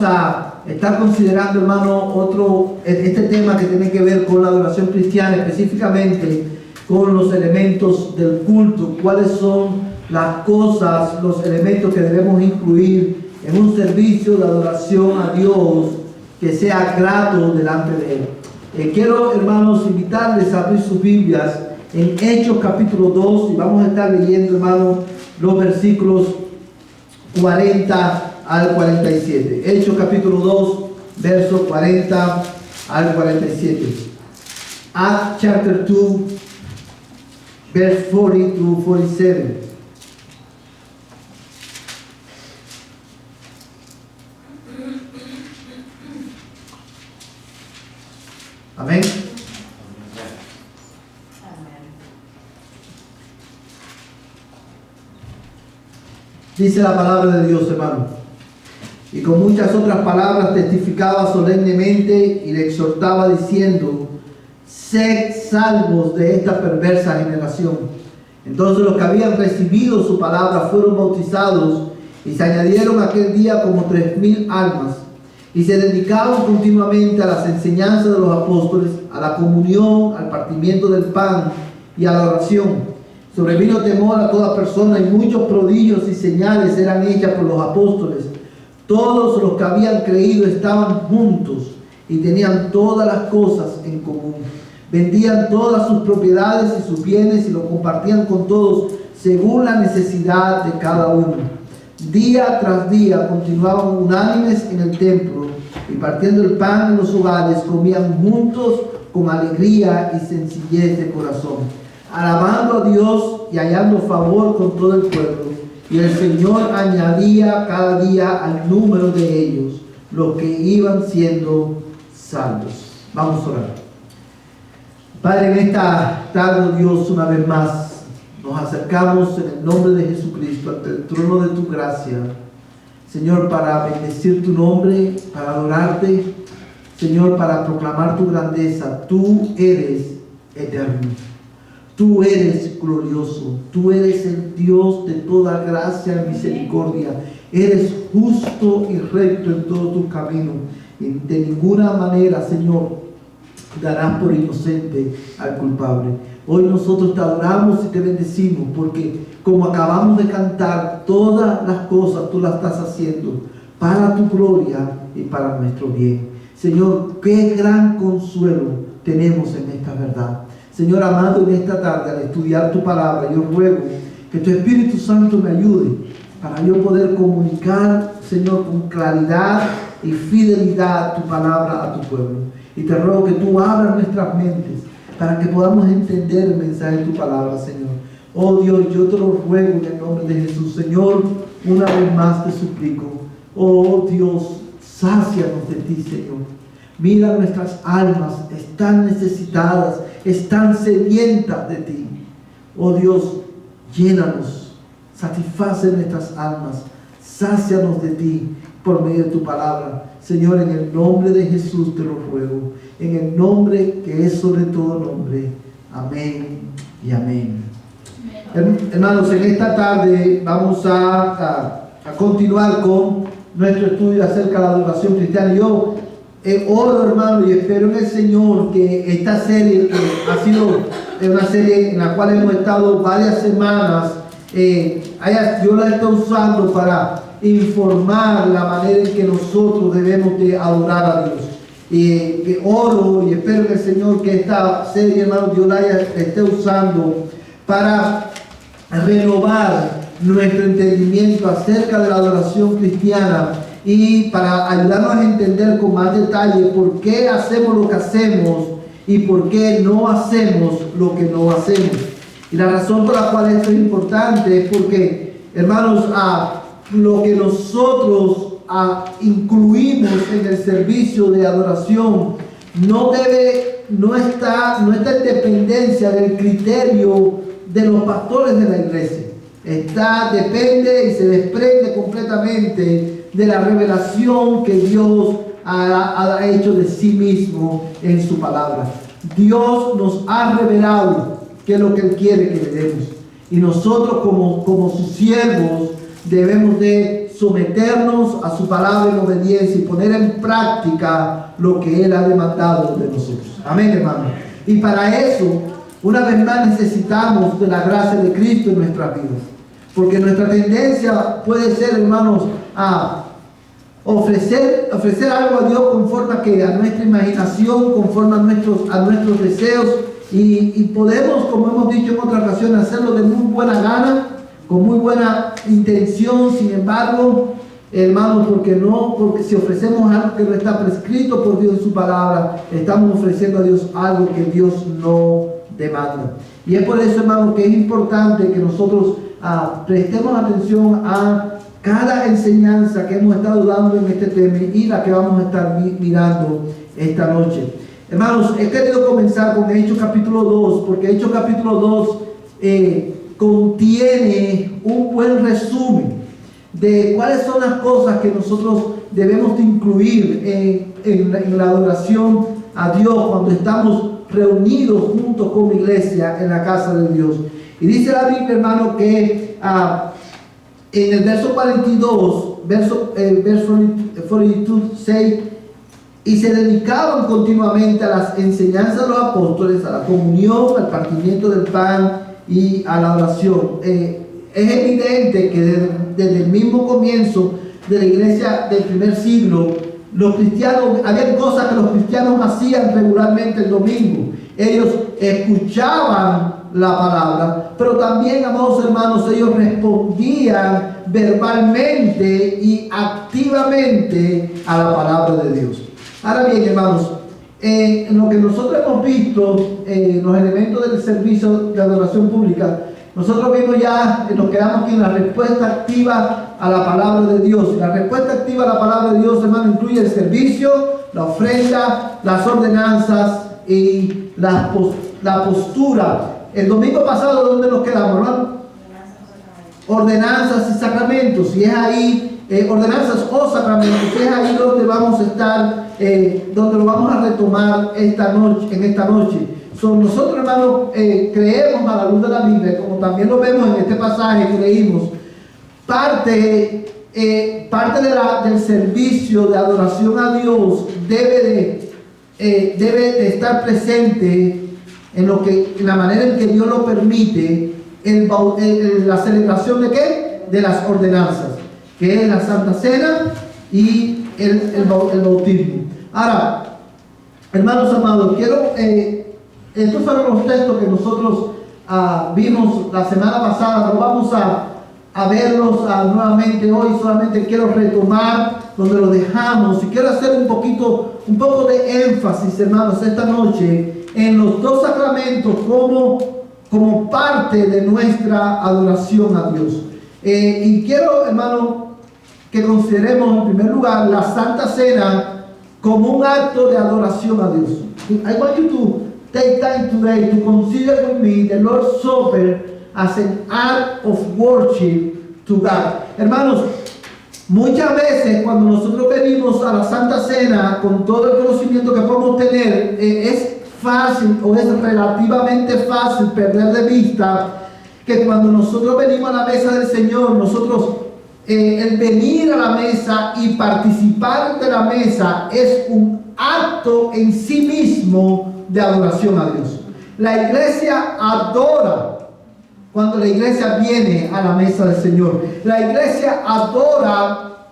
a estar considerando, hermano, este tema que tiene que ver con la adoración cristiana, específicamente con los elementos del culto. ¿Cuáles son las cosas, los elementos que debemos incluir en un servicio de adoración a Dios que sea grato delante de Él? Quiero, hermanos, invitarles a abrir sus Biblias en Hechos capítulo 2 y vamos a estar leyendo, hermanos, los versículos 40 al 47. Hechos capítulo 2, versos 40 al 47. Acts chapter 2, verse 40 to 47. Amén. Dice la palabra de Dios, hermano. Y con muchas otras palabras testificaba solemnemente y le exhortaba diciendo: sed salvos de esta perversa generación. Entonces los que habían recibido su palabra fueron bautizados, y se añadieron aquel día como 3,000 almas, y se dedicaban continuamente a las enseñanzas de los apóstoles, a la comunión, al partimiento del pan y a la oración. Sobrevino temor a toda persona, y muchos prodigios y señales eran hechas por los apóstoles. Todos los que habían creído estaban juntos y tenían todas las cosas en común. Vendían todas sus propiedades y sus bienes y lo compartían con todos según la necesidad de cada uno. Día tras día continuaban unánimes en el templo y partiendo el pan en los hogares comían juntos con alegría y sencillez de corazón, alabando a Dios y hallando favor con todo el pueblo. Y el Señor añadía cada día al número de ellos los que iban siendo salvos. Vamos a orar. Padre, en esta tarde, Dios, una vez más nos acercamos en el nombre de Jesucristo ante el trono de tu gracia, Señor, para bendecir tu nombre, para adorarte, Señor, para proclamar tu grandeza. Tú eres eterno. Tú eres glorioso, tú eres el Dios de toda gracia y misericordia. Eres justo y recto en todo tu camino. Y de ninguna manera, Señor, darás por inocente al culpable. Hoy nosotros te adoramos y te bendecimos porque, como acabamos de cantar, todas las cosas tú las estás haciendo para tu gloria y para nuestro bien. Señor, qué gran consuelo tenemos en esta verdad. Señor amado, en esta tarde, al estudiar tu palabra, yo ruego que tu Espíritu Santo me ayude para yo poder comunicar, Señor, con claridad y fidelidad tu palabra a tu pueblo. Y te ruego que tú abras nuestras mentes para que podamos entender el mensaje de tu palabra, Señor. Oh Dios, yo te lo ruego en el nombre de Jesús. Señor, una vez más te suplico. Oh Dios, sácianos de ti, Señor. Mira, nuestras almas están necesitadas, están sedientas de ti. Oh Dios, llénanos, satisface nuestras almas, sácianos de ti por medio de tu palabra. Señor, en el nombre de Jesús te lo ruego, en el nombre que es sobre todo nombre. Amén y amén. Hermanos, en esta tarde vamos a continuar con nuestro estudio acerca de la adoración cristiana. Yo oro, hermano, y espero en el Señor que esta serie, que ha sido una serie en la cual hemos estado varias semanas, yo la estoy usando para informar la manera en que nosotros debemos de adorar a Dios. Que oro y espero en el Señor que esta serie, hermano, yo la esté usando para renovar nuestro entendimiento acerca de la adoración cristiana y para ayudarnos a entender con más detalle por qué hacemos lo que hacemos y por qué no hacemos lo que no hacemos. Y la razón por la cual esto es importante es porque, hermanos, lo que nosotros incluimos en el servicio de adoración no está en dependencia del criterio de los pastores de la iglesia. Depende y se desprende completamente de la revelación que Dios ha hecho de sí mismo en su palabra. Dios nos ha revelado qué es lo que Él quiere que le demos. Y nosotros como sus siervos debemos de someternos a su palabra en obediencia y poner en práctica lo que Él ha demandado de nosotros. Amén, hermano. Y para eso, una vez más, necesitamos de la gracia de Cristo en nuestras vidas. Porque nuestra tendencia puede ser, hermanos, a ofrecer algo a Dios conforme a nuestra imaginación, conforme a nuestros deseos. Y podemos, como hemos dicho en otra ocasión, hacerlo de muy buena gana, con muy buena intención. Sin embargo, hermanos, porque si ofrecemos algo que no está prescrito por Dios en su palabra, estamos ofreciendo a Dios algo que Dios no demanda. Y es por eso, hermanos, que es importante que nosotros prestemos atención a cada enseñanza que hemos estado dando en este tema y la que vamos a estar mirando esta noche. Hermanos, he querido comenzar con Hechos capítulo 2, porque Hechos capítulo 2 contiene un buen resumen de cuáles son las cosas que nosotros debemos de incluir en la adoración a Dios cuando estamos reunidos juntos como iglesia en la casa de Dios. Y dice la Biblia, hermano, que en el verso 42, verso 42, 6, y se dedicaban continuamente a las enseñanzas de los apóstoles, a la comunión, al partimiento del pan y a la oración. Es evidente que desde el mismo comienzo de la iglesia del primer siglo, los cristianos, había cosas que los cristianos hacían regularmente el domingo. Ellos escuchaban la palabra, pero también, amados hermanos, ellos respondían verbalmente y activamente a la palabra de Dios. Ahora bien, hermanos, en lo que nosotros hemos visto, los elementos del servicio de adoración pública, nosotros vimos ya, nos quedamos aquí en la respuesta activa a la palabra de Dios. La respuesta activa a la palabra de Dios, hermano, incluye el servicio, la ofrenda, las ordenanzas y la postura. El domingo pasado, ¿dónde nos quedamos, hermano? Ordenanzas y sacramentos. Y es ahí, ordenanzas o sacramentos, es ahí donde vamos a estar, donde lo vamos a retomar en esta noche. Nosotros, hermanos, creemos a la luz de la Biblia, como también lo vemos en este pasaje que leímos, parte del servicio de adoración a Dios debe de estar presente en la manera en que Dios lo permite, la celebración de ¿qué? De las ordenanzas, que es la Santa Cena y el bautismo. Ahora, hermanos amados, estos fueron los textos que nosotros vimos la semana pasada. No vamos a verlos nuevamente hoy. Solamente quiero retomar donde lo dejamos y quiero hacer un poco de énfasis, hermanos, esta noche en los dos sacramentos como parte de nuestra adoración a Dios. Y quiero, hermano, que consideremos en primer lugar la Santa Cena como un acto de adoración a Dios. I want you to take time today to consider with me the Lord's Supper as an act of worship to God. Hermanos, muchas veces cuando nosotros venimos a la Santa Cena con todo el conocimiento que podemos tener, es fácil o es relativamente fácil perder de vista que cuando nosotros venimos a la mesa del Señor, el venir a la mesa y participar de la mesa es un acto en sí mismo de adoración a Dios. La iglesia adora cuando la iglesia viene a la mesa del Señor. La iglesia adora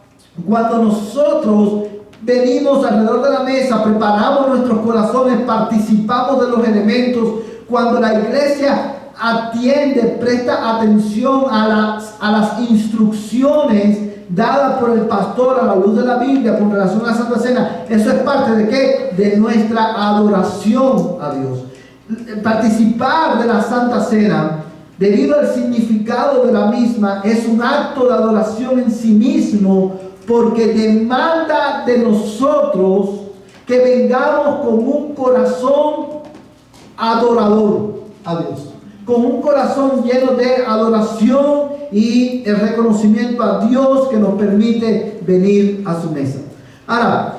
cuando nosotros venimos alrededor de la mesa, preparamos nuestros corazones, participamos de los elementos. Cuando la iglesia atiende, presta atención a las instrucciones dadas por el pastor a la luz de la Biblia con relación a la Santa Cena, eso es parte de ¿qué? De nuestra adoración a Dios. Participar de la Santa Cena, debido al significado de la misma, es un acto de adoración en sí mismo, porque demanda de nosotros que vengamos con un corazón adorador a Dios, con un corazón lleno de adoración y el reconocimiento a Dios que nos permite venir a su mesa. Ahora,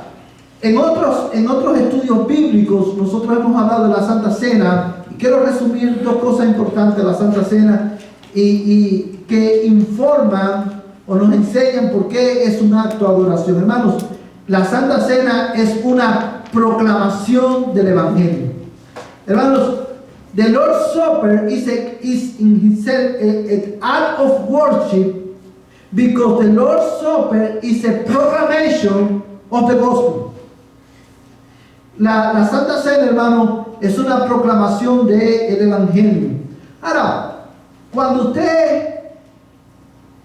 en otros estudios bíblicos nosotros hemos hablado de la Santa Cena, y quiero resumir dos cosas importantes de la Santa Cena y que informan o nos enseñan por qué es un acto de adoración. Hermanos, la Santa Cena es una proclamación del Evangelio. Hermanos, the Lord's Supper is in itself an act of worship, because the Lord's Supper is a proclamation of the gospel. La Santa Cena, hermano, es una proclamación del Evangelio. Ahora, cuando usted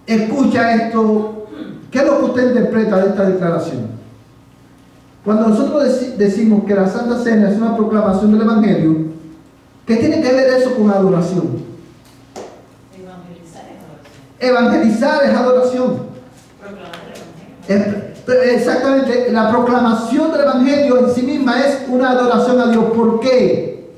escucha esto, ¿qué es lo que usted interpreta de esta declaración? Cuando nosotros decimos que la Santa Cena es una proclamación del Evangelio, ¿qué tiene que ver eso con adoración? Evangelizar es adoración. Exactamente, la proclamación del Evangelio en sí misma es una adoración a Dios. ¿Por qué?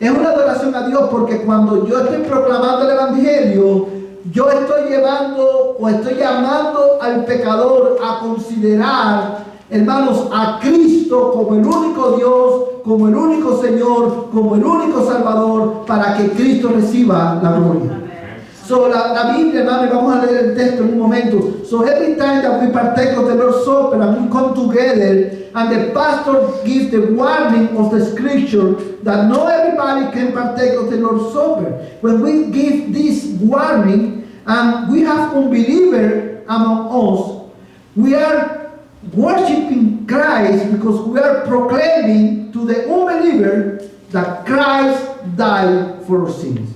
Es una adoración a Dios porque cuando yo estoy proclamando el Evangelio, yo estoy llevando o estoy llamando al pecador a considerar, hermanos, a Cristo como el único Dios, como el único Señor, como el único Salvador, para que Cristo reciba la gloria. So, la Biblia, hermano, y vamos a leer el texto en un momento. So every time that we partake of the Lord's Supper and we come together, and the pastor gives the warning of the scripture that not everybody can partake of the Lord's Supper. When we give this warning, and we have unbeliever among us, we are worshiping Christ because we are proclaiming to the unbeliever that Christ died for our sins.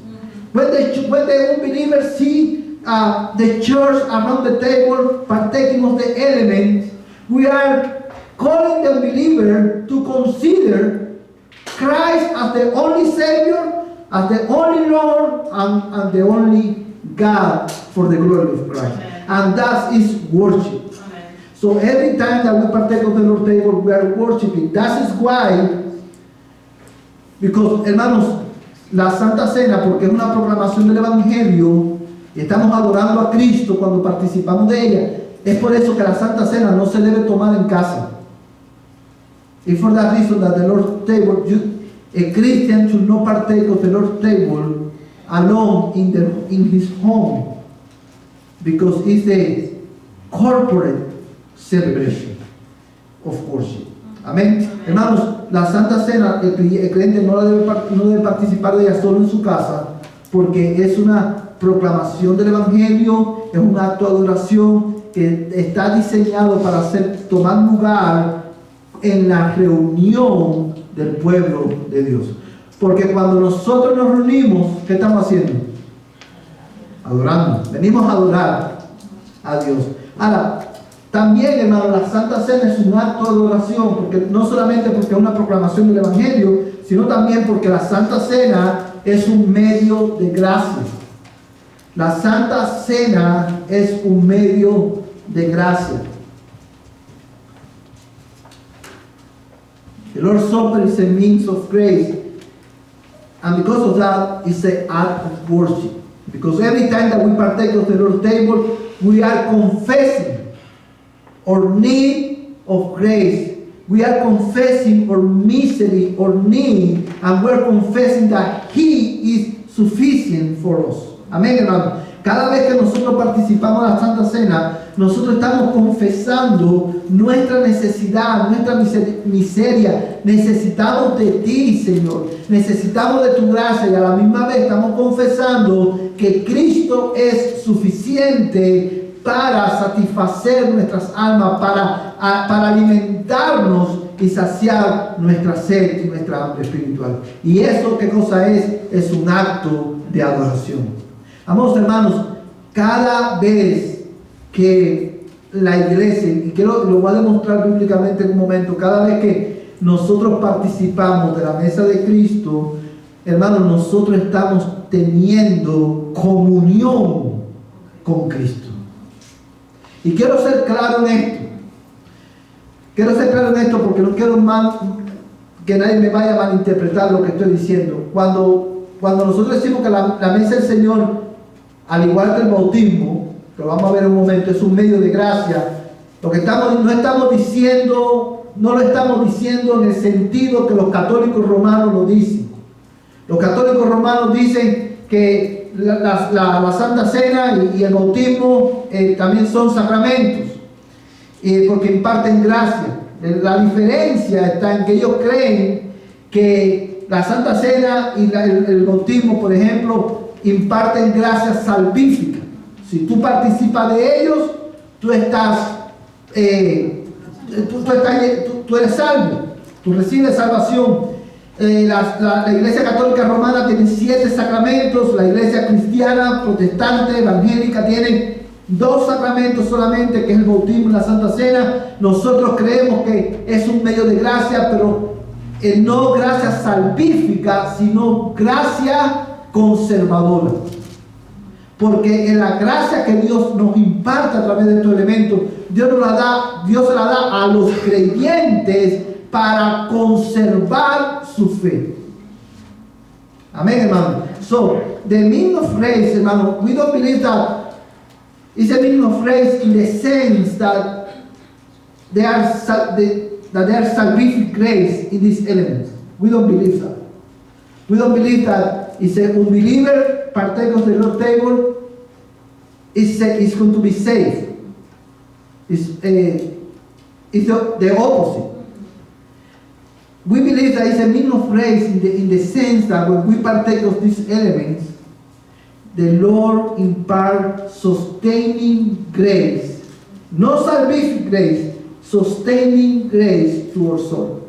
When the unbelievers see the church around the table partaking of the elements, we are calling the unbeliever to consider Christ as the only Savior, as the only Lord, and the only God for the glory of Christ. Amen. And that is worship. Amen. So every time that we partake of the Lord's table, we are worshiping. That is why, because, hermanos, la Santa Cena, porque es una proclamación del Evangelio, y estamos adorando a Cristo cuando participamos de ella, es por eso que la Santa Cena no se debe tomar en casa. And for that reason that the Lord's table, a Christian should not partake of the Lord's table alone in his home, because it's a corporate celebration of worship. Amén. Hermanos, la Santa Cena, el creyente no debe participar de ella solo en su casa, porque es una proclamación del Evangelio, es un acto de adoración que está diseñado para tomar lugar en la reunión del pueblo de Dios. Porque cuando nosotros nos reunimos, ¿qué estamos haciendo? Adorando. Venimos a adorar a Dios. Ahora, también, hermano, la Santa Cena es un acto de adoración, porque no solamente porque es una proclamación del Evangelio, sino también porque la Santa Cena es un medio de gracia. La Santa Cena es un medio de gracia. The Lord's Supper is a means of grace, and because of that, it's an act of worship. Because every time that we partake of the Lord's table, we are confessing our need of grace. We are confessing our misery, our need, and we're confessing that He is sufficient for us. Amén, hermano. Cada vez que nosotros participamos de la Santa Cena, nosotros estamos confesando nuestra necesidad, nuestra miseria. Necesitamos de ti, Señor. Necesitamos de tu gracia, y a la misma vez estamos confesando que Cristo es suficiente para satisfacer nuestras almas, para alimentarnos y saciar nuestra sed y nuestra hambre espiritual. Y eso, ¿qué cosa es? Es un acto de adoración. Amados hermanos, cada vez que la iglesia, y lo voy a demostrar bíblicamente en un momento, cada vez que nosotros participamos de la mesa de Cristo, hermanos, nosotros estamos teniendo comunión con Cristo. Y quiero ser claro en esto. Quiero ser claro en esto porque no quiero que nadie me vaya a malinterpretar lo que estoy diciendo. Cuando nosotros decimos que la mesa del Señor, al igual que el bautismo, que lo vamos a ver en un momento, es un medio de gracia, no lo estamos diciendo en el sentido que los católicos romanos lo dicen. Los católicos romanos dicen que la Santa Cena y el bautismo también son sacramentos, porque imparten gracia. La diferencia está en que ellos creen que la Santa Cena y el bautismo, por ejemplo, imparten gracia salvífica. Si tú participas de ellos, tú eres salvo, tú recibes salvación. La Iglesia Católica Romana tiene 7 sacramentos, la Iglesia Cristiana, Protestante, Evangélica tiene 2 sacramentos solamente, que es el bautismo y la Santa Cena. Nosotros creemos que es un medio de gracia, pero no gracia salvífica, sino gracia conservadora. Porque en la gracia que Dios nos imparte a través de estos elementos, Dios se la da a los creyentes para conservar su fe. Amén, hermano. So, the meaning of grace, hermano, we don't believe that it's a meaning of grace in the sense that there are salvific grace in these elements. We don't believe that. We don't believe that it's a unbeliever partake of the Lord's table is going to be saved. It's the opposite. We believe that it's a meaning of grace in the sense that when we partake of these elements, the Lord imparts sustaining grace, no salvific grace, sustaining grace to our soul.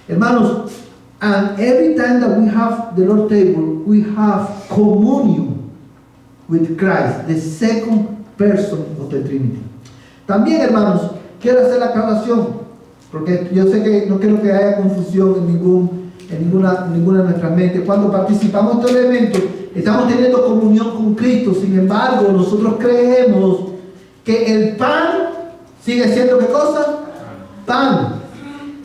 Hermanos, and every time that we have the Lord's table, we have communion with Christ, the second person of the Trinity. También, hermanos, quiero hacer la aclaración, porque yo sé que no quiero que haya confusión en ninguna de nuestras mentes. Cuando participamos de estos elementos, estamos teniendo comunión con Cristo. Sin embargo, nosotros creemos que el pan sigue siendo, ¿qué cosa? Pan.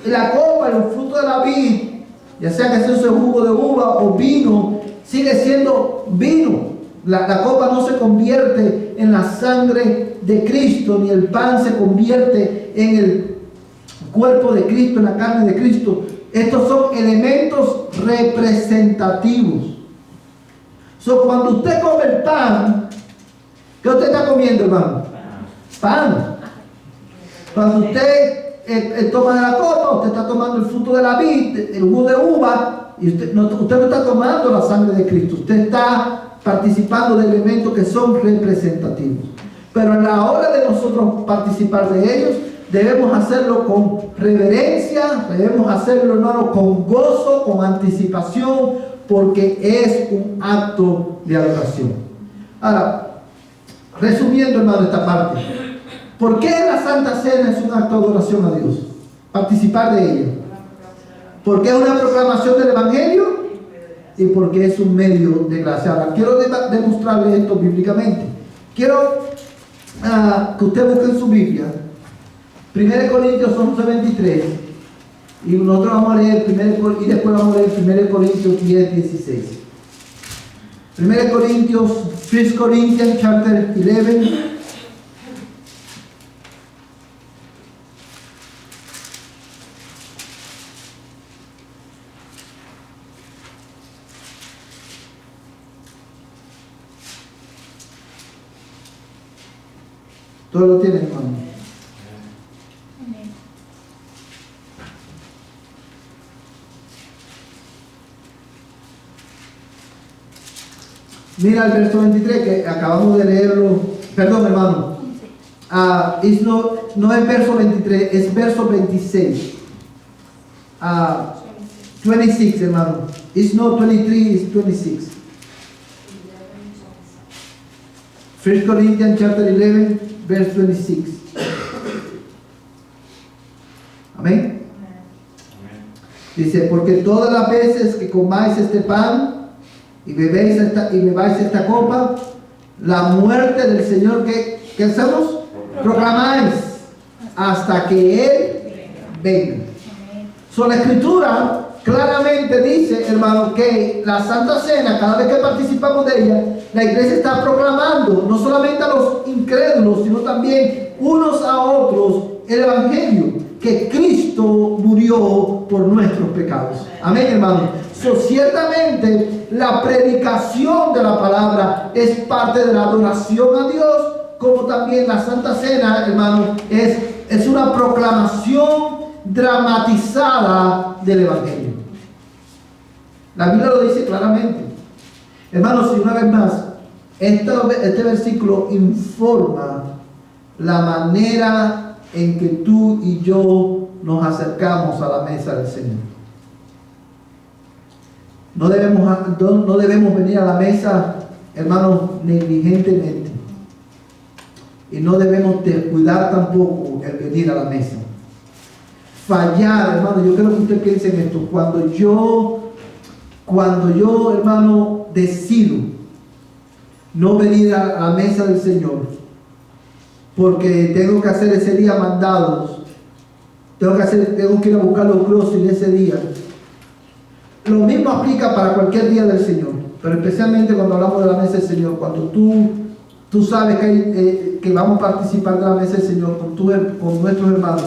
Y la copa, el fruto de la vid, ya sea que sea jugo de uva o vino, sigue siendo vino. La copa no se convierte en la sangre de Cristo, ni el pan se convierte en el cuerpo de Cristo, en la carne de Cristo. Estos son elementos representativos. Cuando usted come el pan, ¿qué usted está comiendo, hermano? Pan. Cuando usted toma de la copa, usted está tomando el fruto de la vid, el jugo de uva, y usted no está tomando la sangre de Cristo. Usted está participando de elementos que son representativos. Pero a la hora de nosotros participar de ellos, debemos hacerlo con reverencia, debemos hacerlo, hermano, con gozo, con anticipación, porque es un acto de adoración. Ahora, resumiendo, hermano, esta parte, ¿por qué la Santa Cena es un acto de adoración a Dios? Participar de ella. Porque es una proclamación del Evangelio y porque es un medio de gracia. Ahora, quiero demostrarle esto bíblicamente. Quiero que usted busque en su Biblia 1 Corintios 11:23, y nosotros vamos a leer y después vamos a leer 1 Corintios 10:16. 1 Corinthians chapter 11. Todo lo tiene, hermano. Mira el verso 23 que acabamos de leerlo. Perdón, hermano. No es verso 23, es verso 26. 26, hermano. It's not 23, it's 26. 1 Corinthians chapter 11, verse 26. Amén. Dice, porque todas las veces que comáis este pan y bebáis esta copa, la muerte del Señor, ¿qué hacemos? Proclamáis hasta que Él venga. La Escritura claramente dice, hermano, que la Santa Cena, cada vez que participamos de ella, la iglesia está proclamando no solamente a los incrédulos, sino también unos a otros el Evangelio, que Cristo murió por nuestros pecados. Amén, hermano. Ciertamente la predicación de la palabra es parte de la adoración a Dios, como también la Santa Cena, hermano, es una proclamación dramatizada del Evangelio. La Biblia lo dice claramente. Hermanos, y una vez más, este versículo informa la manera en que tú y yo nos acercamos a la mesa del Señor. No debemos venir a la mesa, hermanos, negligentemente. Y no debemos descuidar tampoco el venir a la mesa. Fallar, hermano, yo quiero que usted piense en esto. Cuando yo, hermano, decido no venir a la mesa del Señor, porque tengo que hacer ese día mandados, tengo que ir a buscar los groceries ese día. Lo mismo aplica para cualquier día del Señor, pero especialmente cuando hablamos de la mesa del Señor, cuando tú sabes que vamos a participar de la mesa del Señor con nuestros hermanos,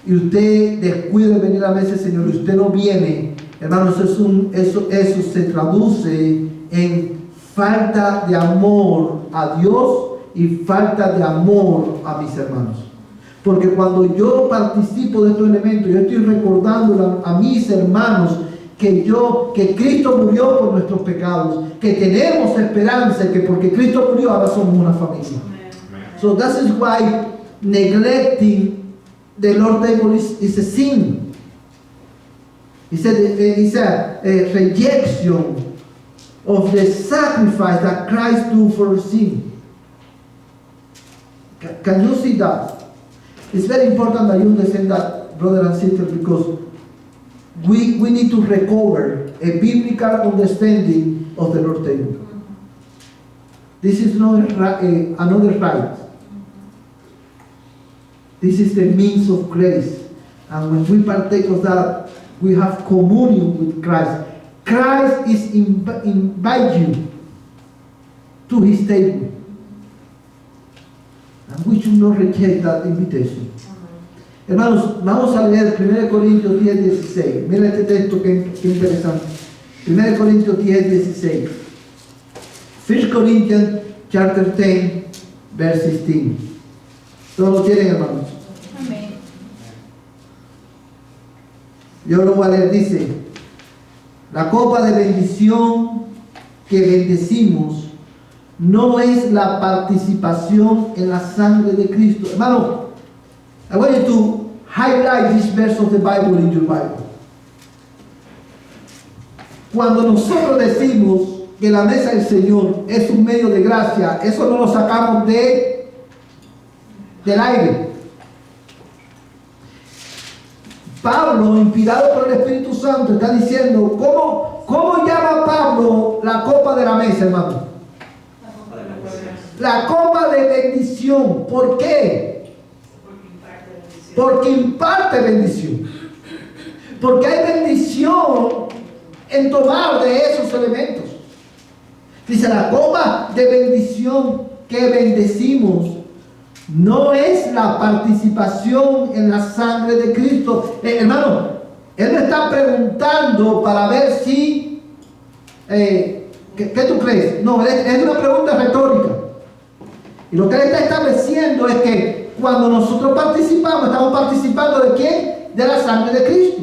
y usted descuida de venir a la mesa del Señor y usted no viene, hermanos, eso se traduce en falta de amor a Dios y falta de amor a mis hermanos. Porque cuando yo participo de estos elementos, yo estoy recordando a mis hermanos que Cristo murió por nuestros pecados, que tenemos esperanza, que porque Cristo murió ahora somos una familia. So that is why neglecting the Lord's table is a sin. It's a rejection of the sacrifice that Christ do for sin. Can you see that? It's very important that you understand that, brother and sister, because we need to recover a biblical understanding of the Lord's table. This is not another rite. This is the means of grace. And when we partake of that, we have communion with Christ. Christ is invite you to his table. And we should not reject that invitation. Hermanos, vamos a leer 1 Corintios 10, 16. Mira este texto que interesante. 1 Corintios 10, 16. 1 Corinthians chapter 10, verse 16. ¿Todos lo tienen, hermanos? Amén. Yo lo voy a leer, dice: la copa de bendición que bendecimos no es la participación en la sangre de Cristo. Hermano, I want you to highlight this verse of the Bible in your Bible. Cuando nosotros decimos que la mesa del Señor es un medio de gracia, eso no lo sacamos del aire. Pablo, inspirado por el Espíritu Santo, está diciendo, ¿cómo llama Pablo la copa de la mesa, hermano? La copa de bendición. ¿Por qué? Porque imparte bendición. Porque hay bendición en tomar de esos elementos. Dice, la copa de bendición que bendecimos no es la participación en la sangre de Cristo. Hermano, él me está preguntando para ver si ¿qué tú crees? No, es una pregunta retórica. Y lo que él está estableciendo es que cuando nosotros participamos, estamos participando ¿de quién? De la sangre de Cristo.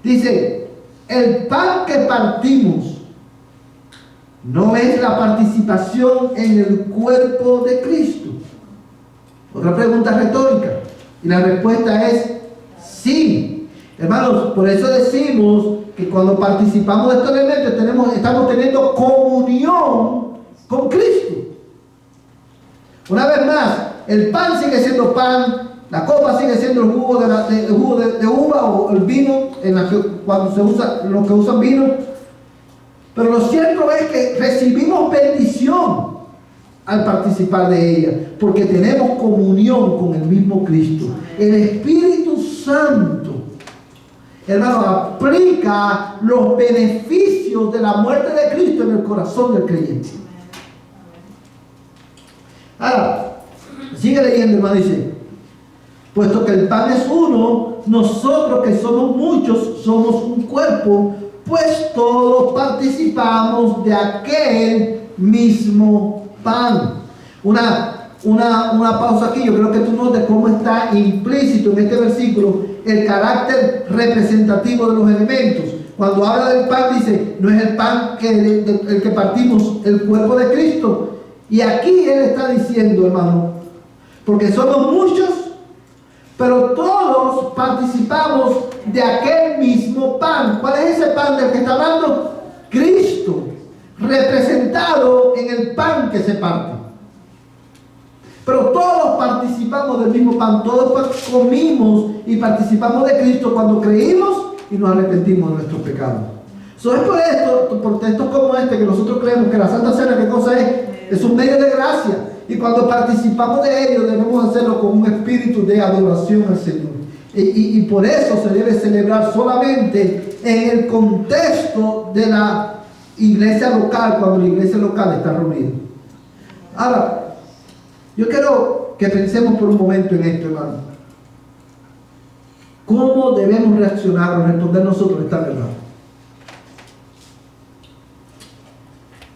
Dice, el pan que partimos no es la participación en el cuerpo de Cristo. Otra pregunta retórica. Y la respuesta es sí. Hermanos, por eso decimos que cuando participamos de estos elementos estamos teniendo comunión con Cristo. Una vez más, el pan sigue siendo pan, la copa sigue siendo el jugo de uva o el vino, cuando se usa, los que usan vino. Pero lo cierto es que recibimos bendición al participar de ella, porque tenemos comunión con el mismo Cristo. El Espíritu Santo, hermano, aplica los beneficios de la muerte de Cristo en el corazón del creyente. Ahora, sigue leyendo, hermano, dice: puesto que el pan es uno, nosotros que somos muchos somos un cuerpo, pues todos participamos de aquel mismo pan. Una pausa aquí. Yo creo que tú notes cómo está implícito en este versículo el carácter representativo de los elementos. Cuando habla del pan, dice, no es el pan el que partimos, el cuerpo de Cristo. Y aquí él está diciendo, hermano, porque somos muchos, pero todos participamos de aquel mismo pan. ¿Cuál es ese pan del que está hablando? Cristo, representado en el pan que se parte. Pero todos participamos del mismo pan, todos comimos y participamos de Cristo cuando creímos y nos arrepentimos de nuestros pecados. So, es por esto, por textos como este, que nosotros creemos que la Santa Cena, ¿qué cosa es? Es un medio de gracia. Y cuando participamos de ello, debemos hacerlo con un espíritu de adoración al Señor. Y por eso se debe celebrar solamente en el contexto de la iglesia local, cuando la iglesia local está reunida. Ahora, yo quiero que pensemos por un momento en esto, hermano. ¿Cómo debemos reaccionar o responder nosotros a esta verdad?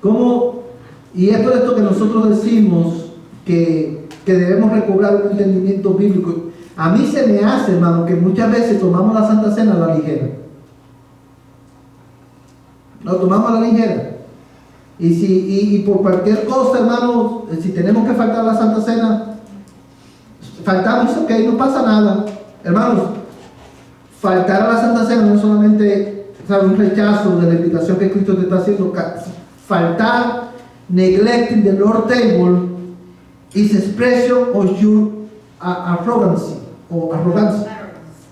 ¿Cómo? Y es por esto que nosotros decimos que debemos recobrar un entendimiento bíblico. A mí se me hace, hermano, que muchas veces tomamos la Santa Cena a la ligera. Lo tomamos a la ligera. Y por cualquier cosa, hermano, si tenemos que faltar a la Santa Cena, faltamos, ok, no pasa nada. Hermanos, faltar a la Santa Cena no es solamente, ¿sabe?, un rechazo de la invitación que Cristo te está haciendo. Faltar, neglecting the Lord's table is expression of your arrogance.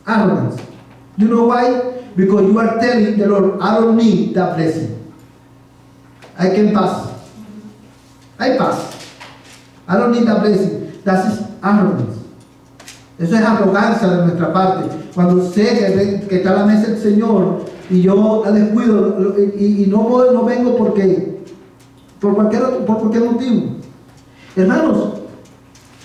Arrogance. You know why? Because you are telling the Lord, I don't need that blessing. I can pass. I pass. I don't need that blessing. That is arrogance. Eso es arrogancia de nuestra parte. Cuando sé que está a la mesa el Señor y yo la descuido y no vengo porque por cualquier motivo. Hermanos,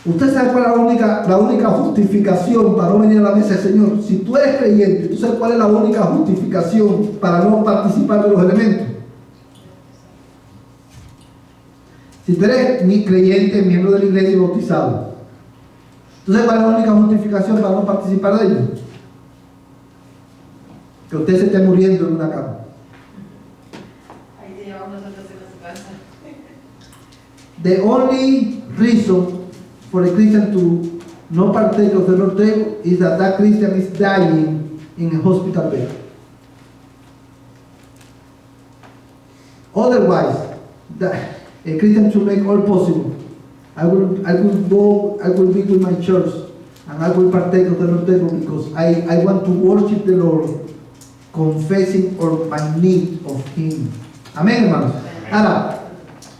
usted sabe cuál es la única justificación para no venir a la mesa del Señor. Si tú eres creyente, tú sabes cuál es la única justificación para no participar de los elementos. Si tú eres mi creyente, miembro de la iglesia y bautizado, ¿tú sabes cuál es la única justificación para no participar de ello? Que usted se esté muriendo en una cama. Ahí te llevamos nosotros en la casa. The only reason for a Christian to not partake of the Lord's table is that Christian is dying in a hospital bed. Otherwise, a Christian should make all possible. I will be with my church and I will partake of the Lord's table because I want to worship the Lord, confessing on my need of Him. Amén, hermanos. Ahora,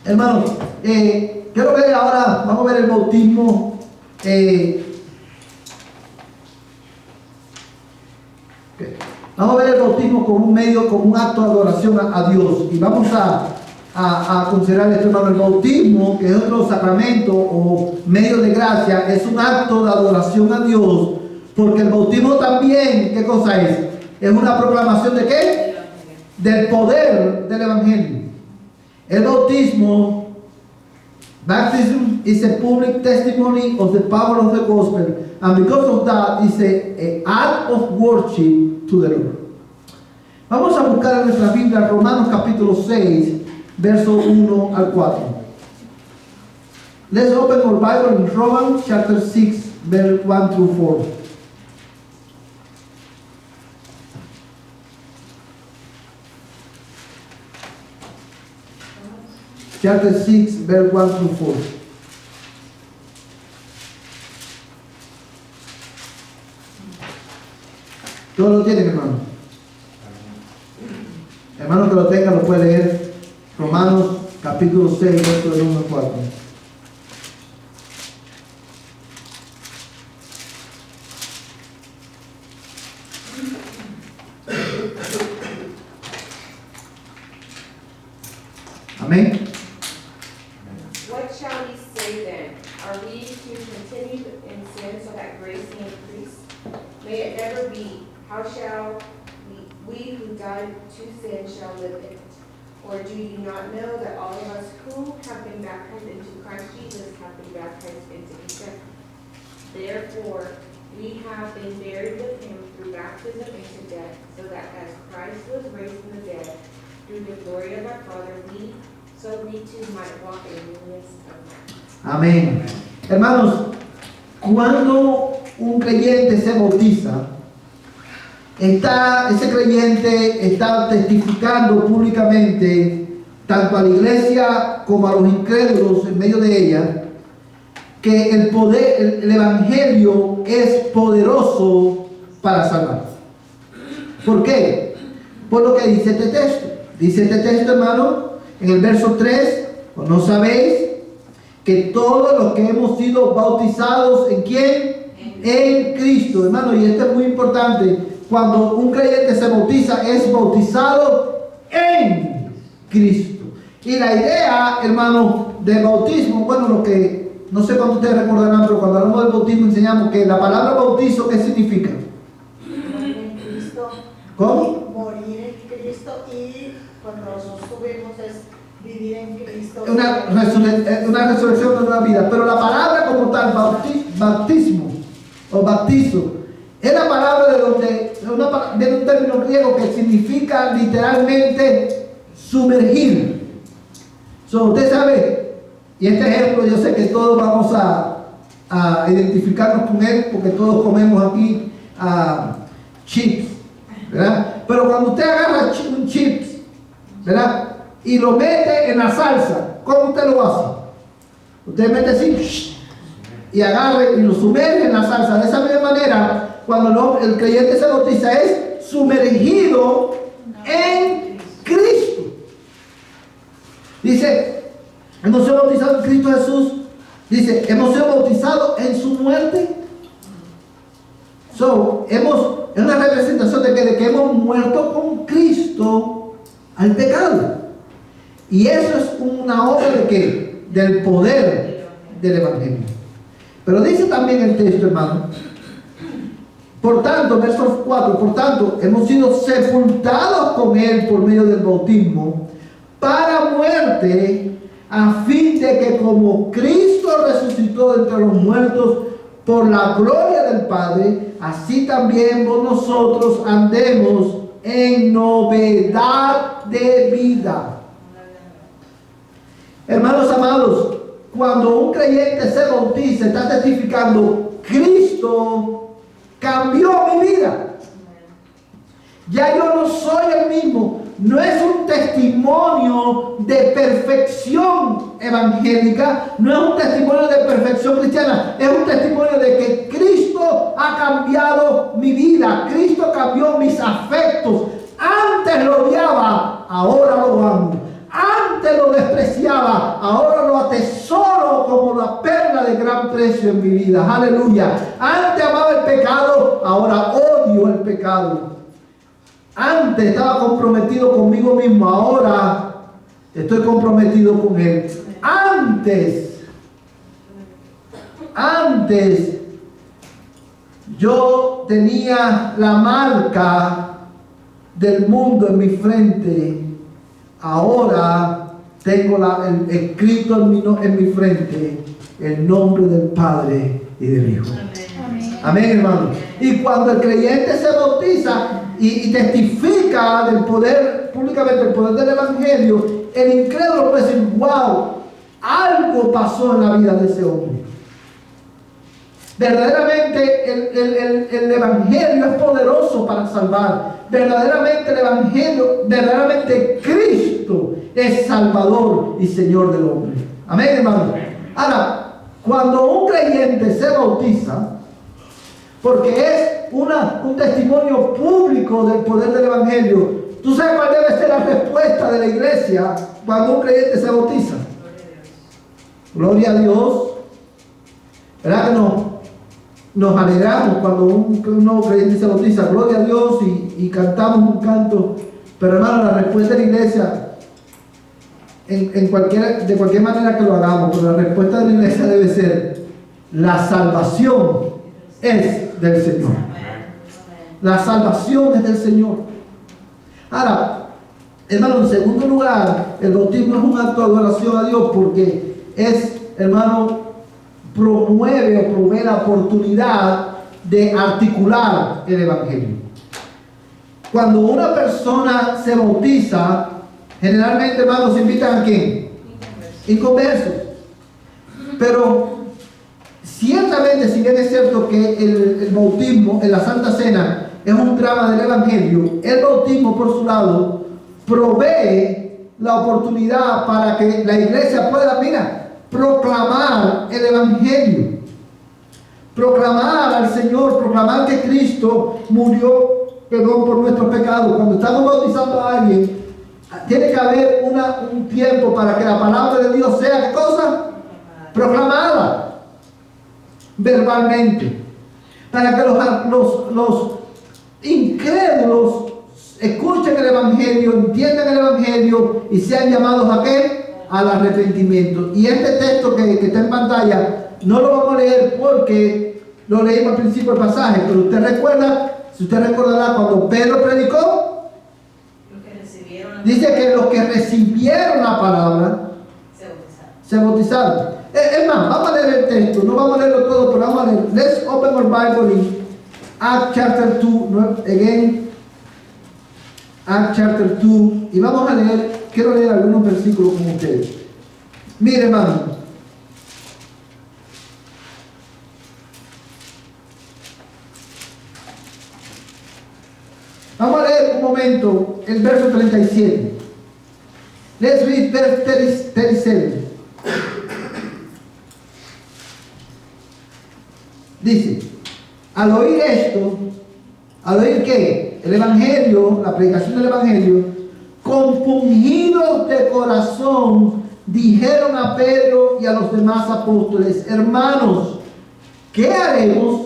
hermanos, quiero ver ahora, vamos a ver el bautismo. Vamos a ver el bautismo como un medio, como un acto de adoración a Dios. Y vamos a considerar esto, hermano. El bautismo, que es otro sacramento o medio de gracia, es un acto de adoración a Dios. Porque el bautismo también, ¿qué cosa es? Es una proclamación de ¿qué? Del poder del Evangelio. El bautismo, baptism is a public testimony of the power of the gospel, and because of that is an act of worship to the Lord. Vamos a buscar en nuestra Biblia Romanos capítulo 6, verso 1 al 4. Let's open our Bible in Romans chapter 6, verse 1 through 4. Chapter 6, verse 1 through 4. ¿Todos lo tienen, hermano? Hermano que lo tenga lo puede leer. Romanos capítulo 6, verso del 1 al 4. Amén. What shall we say then? Are we to continue in sin so that grace may increase? May it never be. How shall we who died to sin shall live in it? Or do you not know that all of us who have been baptized into Christ Jesus have been baptized into his death? Therefore, we have been buried with him through baptism into death, so that as Christ was raised from the dead through the glory of our Father, we too might walk in newness of life. Amén. Hermanos, cuando un creyente se bautiza, ese creyente está testificando públicamente, tanto a la iglesia como a los incrédulos en medio de ella, que el poder, el evangelio es poderoso para salvar. ¿Por qué? Por lo que dice este texto. Dice este texto, hermano, en el verso 3, ¿o no sabéis que todos los que hemos sido bautizados en quién? En Cristo, hermano, y esto es muy importante. Cuando un creyente se bautiza, es bautizado en Cristo. Y la idea, hermano, del bautismo, bueno, lo que no sé cuánto ustedes recordarán, pero cuando hablamos del bautismo enseñamos que la palabra bautizo, ¿qué significa? Morir en Cristo. ¿Cómo? Morir en Cristo, y cuando nosotros subimos es vivir en Cristo. Una resurrección de una vida. Pero la palabra como tal, bautismo o bautizo, es la palabra de donde viene un término griego que significa literalmente sumergir. Usted sabe, y este ejemplo yo sé que todos vamos a identificarnos con él, porque todos comemos aquí chips, ¿verdad? Pero cuando usted agarra un chips, ¿verdad?, y lo mete en la salsa, ¿cómo usted lo hace? Usted mete así y agarre y lo sumerge en la salsa. De esa misma manera, cuando el creyente se bautiza, es sumergido en Cristo. Dice, hemos sido bautizados en Cristo Jesús. Dice, hemos sido bautizados en su muerte. Es una representación de que hemos muerto con Cristo al pecado. Y eso es una obra de ¿qué? Del poder del evangelio. Pero dice también el texto, hermano, por tanto, verso 4, por tanto, hemos sido sepultados con él por medio del bautismo para muerte, a fin de que como Cristo resucitó de entre los muertos por la gloria del Padre, así también nosotros andemos en novedad de vida. Hermanos amados, cuando un creyente se bautiza, está testificando, Cristo cambió mi vida. Ya yo no soy el mismo. No es un testimonio de perfección evangélica, no es un testimonio de perfección cristiana, es un testimonio de que Cristo ha cambiado mi vida, Cristo cambió mis afectos. Antes lo odiaba, ahora lo amo. Antes lo despreciaba, ahora lo atesoro como la perla de gran precio en mi vida. Aleluya. Antes amaba el pecado, ahora odio el pecado. Antes estaba comprometido conmigo mismo, ahora estoy comprometido con Él. Antes yo tenía la marca del mundo en mi frente. Ahora tengo escrito en mi frente el nombre del Padre y del Hijo. Amén, hermano. Y cuando el creyente se bautiza y testifica del poder, públicamente el poder del evangelio, el incrédulo puede decir, wow, algo pasó en la vida de ese hombre. Verdaderamente el evangelio es poderoso para salvar. Verdaderamente el evangelio, verdaderamente Cristo es Salvador y Señor del hombre. Amén, hermano. Ahora, cuando un creyente se bautiza, porque es un testimonio público del poder del evangelio, ¿tú sabes cuál debe ser la respuesta de la iglesia cuando un creyente se bautiza? Gloria a Dios. ¿Verdad que no? Nos alegramos cuando un nuevo creyente se bautiza, gloria a Dios, y cantamos un canto. Pero hermano, la respuesta de la iglesia, de cualquier manera que lo hagamos, pero la respuesta de la iglesia debe ser, la salvación es del Señor. La salvación es del Señor. Ahora, Hermano, en segundo lugar, el bautismo es un acto de adoración a Dios porque es, hermano, promueve o provee la oportunidad de articular el Evangelio. Cuando una persona se bautiza, generalmente, hermanos, se invitan a quién? Inconversos. Pero ciertamente, si bien es cierto que el bautismo en la Santa Cena es un drama del Evangelio, el bautismo por su lado provee la oportunidad para que la iglesia pueda, proclamar el Evangelio, proclamar al Señor, proclamar que Cristo murió, por nuestros pecados. Cuando estamos bautizando a alguien, tiene que haber un tiempo para que la palabra de Dios sea, ¿qué cosa? Proclamada verbalmente, para que los incrédulos escuchen el Evangelio, entiendan el Evangelio y sean llamados ¿a qué? Al arrepentimiento. Y este texto que está en pantalla no lo vamos a leer porque lo leímos al principio del pasaje, pero usted recuerda, si usted recordará cuando Pedro predicó, dice que los que recibieron la palabra se bautizaron. Es más, vamos a leer el texto, no vamos a leerlo todo, pero vamos a leer. Let's open our Bible in Acts chapter 2, again, Acts chapter 2, y vamos a leer, quiero leer algunos versículos con ustedes. Mire, hermano, vamos a leer un momento el verso 37. Let's read verse 37. Dice, al oír esto, ¿al oír qué? El Evangelio, la predicación del Evangelio, compungidos de corazón, dijeron a Pedro y a los demás apóstoles: hermanos, ¿qué haremos?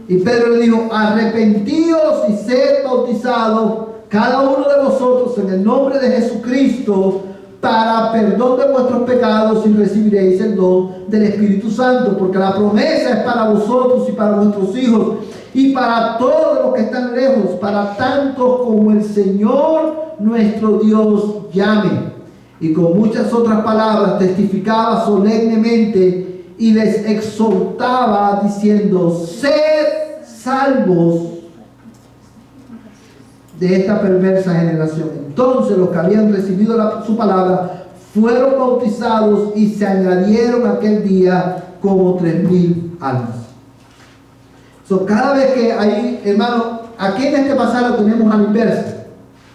Y Pedro le dijo: arrepentíos y sed bautizados cada uno de vosotros en el nombre de Jesucristo para perdón de vuestros pecados, y recibiréis el don del Espíritu Santo, porque la promesa es para vosotros y para vuestros hijos y para todos los que están lejos, para tantos como el Señor nuestro Dios llame. Y con muchas otras palabras testificaba solemnemente y les exhortaba diciendo: sed salvos de esta perversa generación. Entonces los que habían recibido su palabra fueron bautizados y se añadieron aquel día como 3,000 almas. Cada vez que hay, hermano, aquí en este pasaje lo tenemos a la inversa.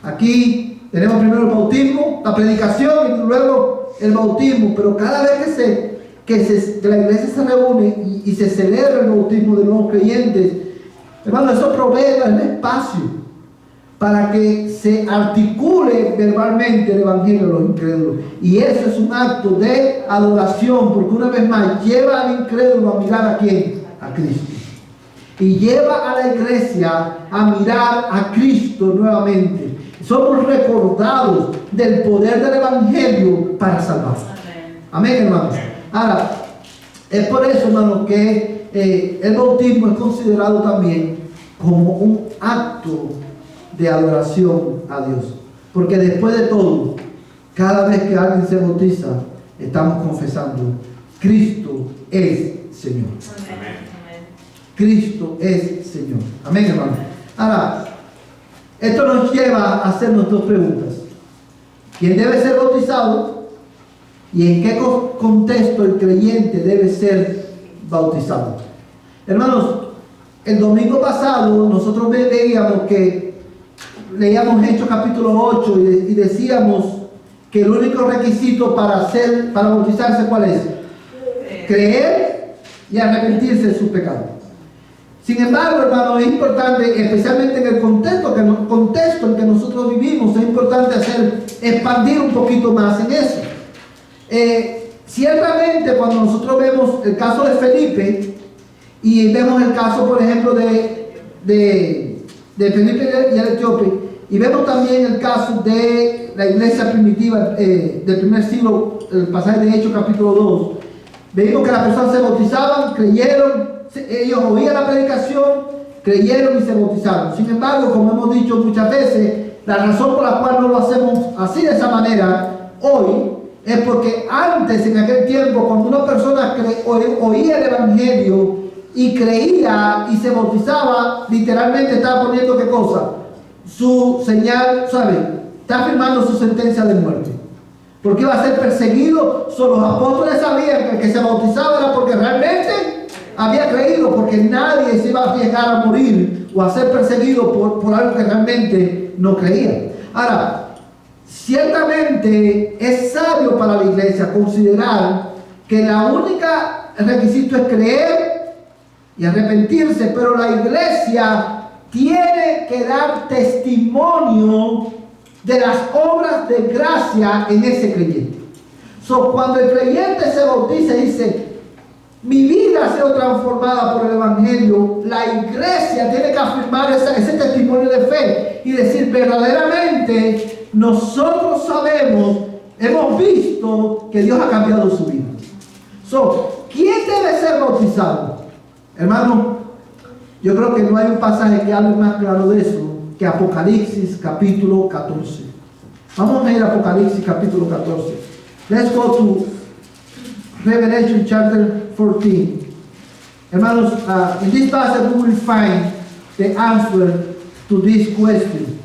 Aquí tenemos primero el bautismo, la predicación y luego el bautismo, pero cada vez que la iglesia se reúne y se celebra el bautismo de nuevos creyentes, hermano, eso provee el espacio para que se articule verbalmente el Evangelio a los incrédulos. Y eso es un acto de adoración, porque una vez más lleva al incrédulo a mirar ¿a quién? A Cristo. Y lleva a la iglesia a mirar a Cristo nuevamente. Somos recordados del poder del Evangelio para salvar. Amén, hermanos. Ahora, es por eso, hermanos, que el bautismo es considerado también como un acto de adoración a Dios, porque después de todo, cada vez que alguien se bautiza, estamos confesando: Cristo es Señor. Amén. Cristo es Señor. Amén, hermano. Ahora, esto nos lleva a hacernos dos preguntas: ¿quién debe ser bautizado? ¿Y en qué contexto el creyente debe ser bautizado? Hermanos, el domingo pasado nosotros veíamos que leíamos Hechos capítulo 8 y decíamos que el único requisito para bautizarse, ¿cuál es? Creer y arrepentirse de sus pecados. Sin embargo, hermano, es importante, especialmente en el contexto en que nosotros vivimos, es importante expandir un poquito más en eso. Ciertamente, cuando nosotros vemos el caso de Felipe y vemos el caso, por ejemplo, de Felipe y el etíope, y vemos también el caso de la iglesia primitiva del primer siglo, el pasaje de Hechos capítulo 2, vimos que las personas se bautizaban, creyeron, ellos oían la predicación, creyeron y se bautizaron. Sin embargo, como hemos dicho muchas veces, La razón por la cual no lo hacemos así de esa manera hoy es porque antes, en aquel tiempo, cuando una persona oía el Evangelio y creía y se bautizaba, literalmente estaba poniendo ¿qué cosa? Su señal, ¿sabe? Está firmando su sentencia de muerte. Porque iba a ser perseguido. Los apóstoles sabían que el que se bautizaba era porque realmente había creído, porque nadie se iba a arriesgar a morir o a ser perseguido por algo que realmente no creía. Ahora, ciertamente es sabio para la iglesia considerar que la única requisito es creer y arrepentirse, pero la iglesia tiene que dar testimonio de las obras de gracia en ese creyente. Cuando el creyente se bautiza y dice, mi vida ha sido transformada por el Evangelio, la iglesia tiene que afirmar ese testimonio de fe y decir, verdaderamente nosotros sabemos, hemos visto que Dios ha cambiado su vida. ¿Quién debe ser bautizado? Hermano, yo creo que no hay un pasaje que hable más claro de eso que Apocalipsis capítulo 14. Vamos a ir a Apocalipsis capítulo 14. Let's go to Revelation chapter 14. Hermanos, in this passage we will find the answer to this question.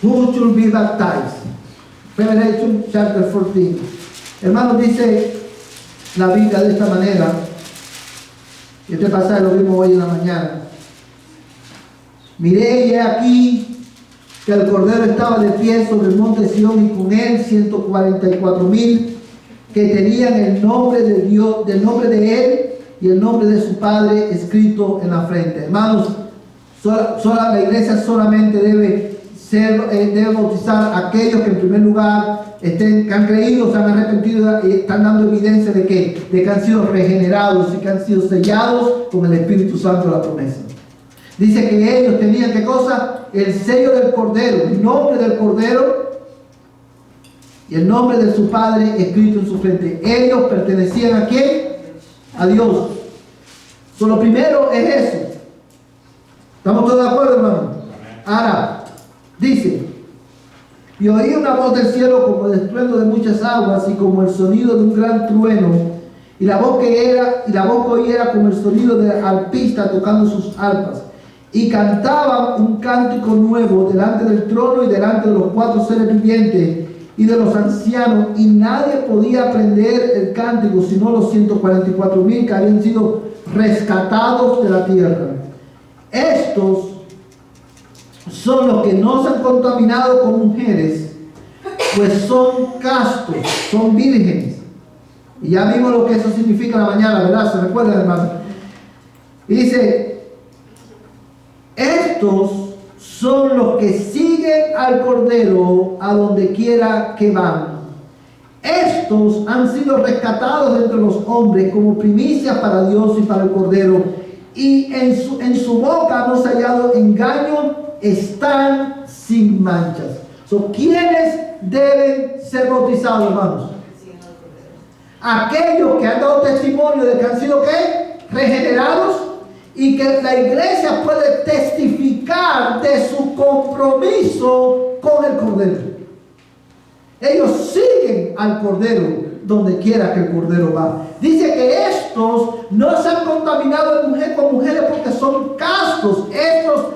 Who should be baptized? Revelation chapter 14. Hermanos, dice la Biblia de esta manera. Este pasaje lo vimos hoy en la mañana. Miré y he aquí que el Cordero estaba de pie sobre el monte Sión y con él 144,000 que tenían el nombre de Dios, del nombre de él y el nombre de su Padre escrito en la frente. Hermanos, la iglesia solamente debe bautizar a aquellos que en primer lugar que han creído, se han arrepentido y están dando evidencia de que han sido regenerados y que han sido sellados con el Espíritu Santo de la promesa. Dice que ellos tenían, ¿qué cosa? El sello del Cordero, el nombre del Cordero y el nombre de su Padre escrito en su frente. Ellos pertenecían ¿a quién? A Dios. Lo primero es eso. ¿Estamos todos de acuerdo, hermano? Ahora, dice, y oí una voz del cielo como el estruendo de muchas aguas y como el sonido de un gran trueno, y la voz que oí era como el sonido de arpista tocando sus arpas, y cantaban un cántico nuevo delante del trono y delante de los 4 seres vivientes y de los ancianos, y nadie podía aprender el cántico sino los 144,000 que habían sido rescatados de la tierra. Estos son los que no se han contaminado con mujeres, pues son castos, son vírgenes. Y ya vimos lo que eso significa en la mañana, ¿verdad? ¿Se recuerdan, hermano? Y dice, estos son los que siguen al Cordero a donde quiera que van. Estos han sido rescatados entre los hombres como primicia para Dios y para el Cordero. Y en su boca no se ha hallado engaño, están sin manchas. ¿Quiénes deben ser bautizados, hermanos? Aquellos que han dado testimonio de que han sido ¿qué? Regenerados, y que la iglesia puede testificar de su compromiso con el Cordero. Ellos siguen al Cordero donde quiera que el Cordero va. Dice que estos no se han contaminado con mujeres porque son castos. Estos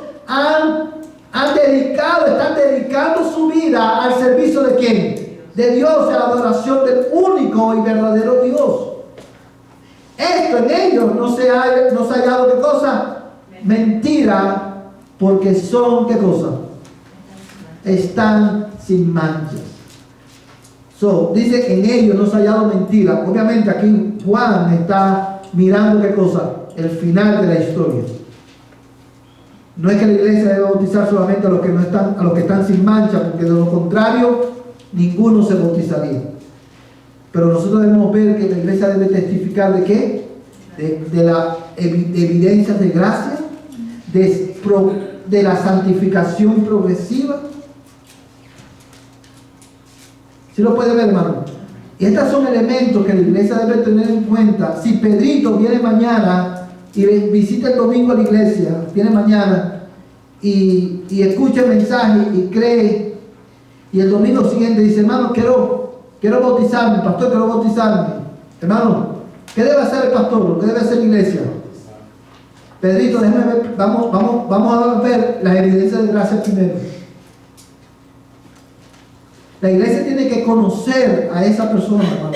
están dedicando su vida al servicio de ¿quién? De Dios, a la adoración del único y verdadero Dios. Esto en ellos no se ha hallado ¿qué cosa? Mentira, porque son ¿qué cosa? Están sin manchas. Dice en ellos no se ha hallado mentira. Obviamente aquí Juan está mirando ¿qué cosa? El final de la historia. No es que la iglesia debe bautizar solamente a los que están sin mancha, porque de lo contrario ninguno se bautizaría. Pero nosotros debemos ver que la iglesia debe testificar ¿de qué? De la evidencia de gracia, de la santificación progresiva. ¿Sí lo puede ver, hermano? Y estos son elementos que la iglesia debe tener en cuenta. Si Pedrito viene mañana y visita el domingo a la iglesia, viene mañana y escucha el mensaje y cree, y el domingo siguiente dice, hermano, quiero bautizarme, pastor, quiero bautizarme. Hermano, ¿qué debe hacer el pastor? ¿Qué debe hacer la iglesia? Pedrito, déjame ver, vamos a ver las evidencias de gracia primero. La iglesia tiene que conocer a esa persona, hermano,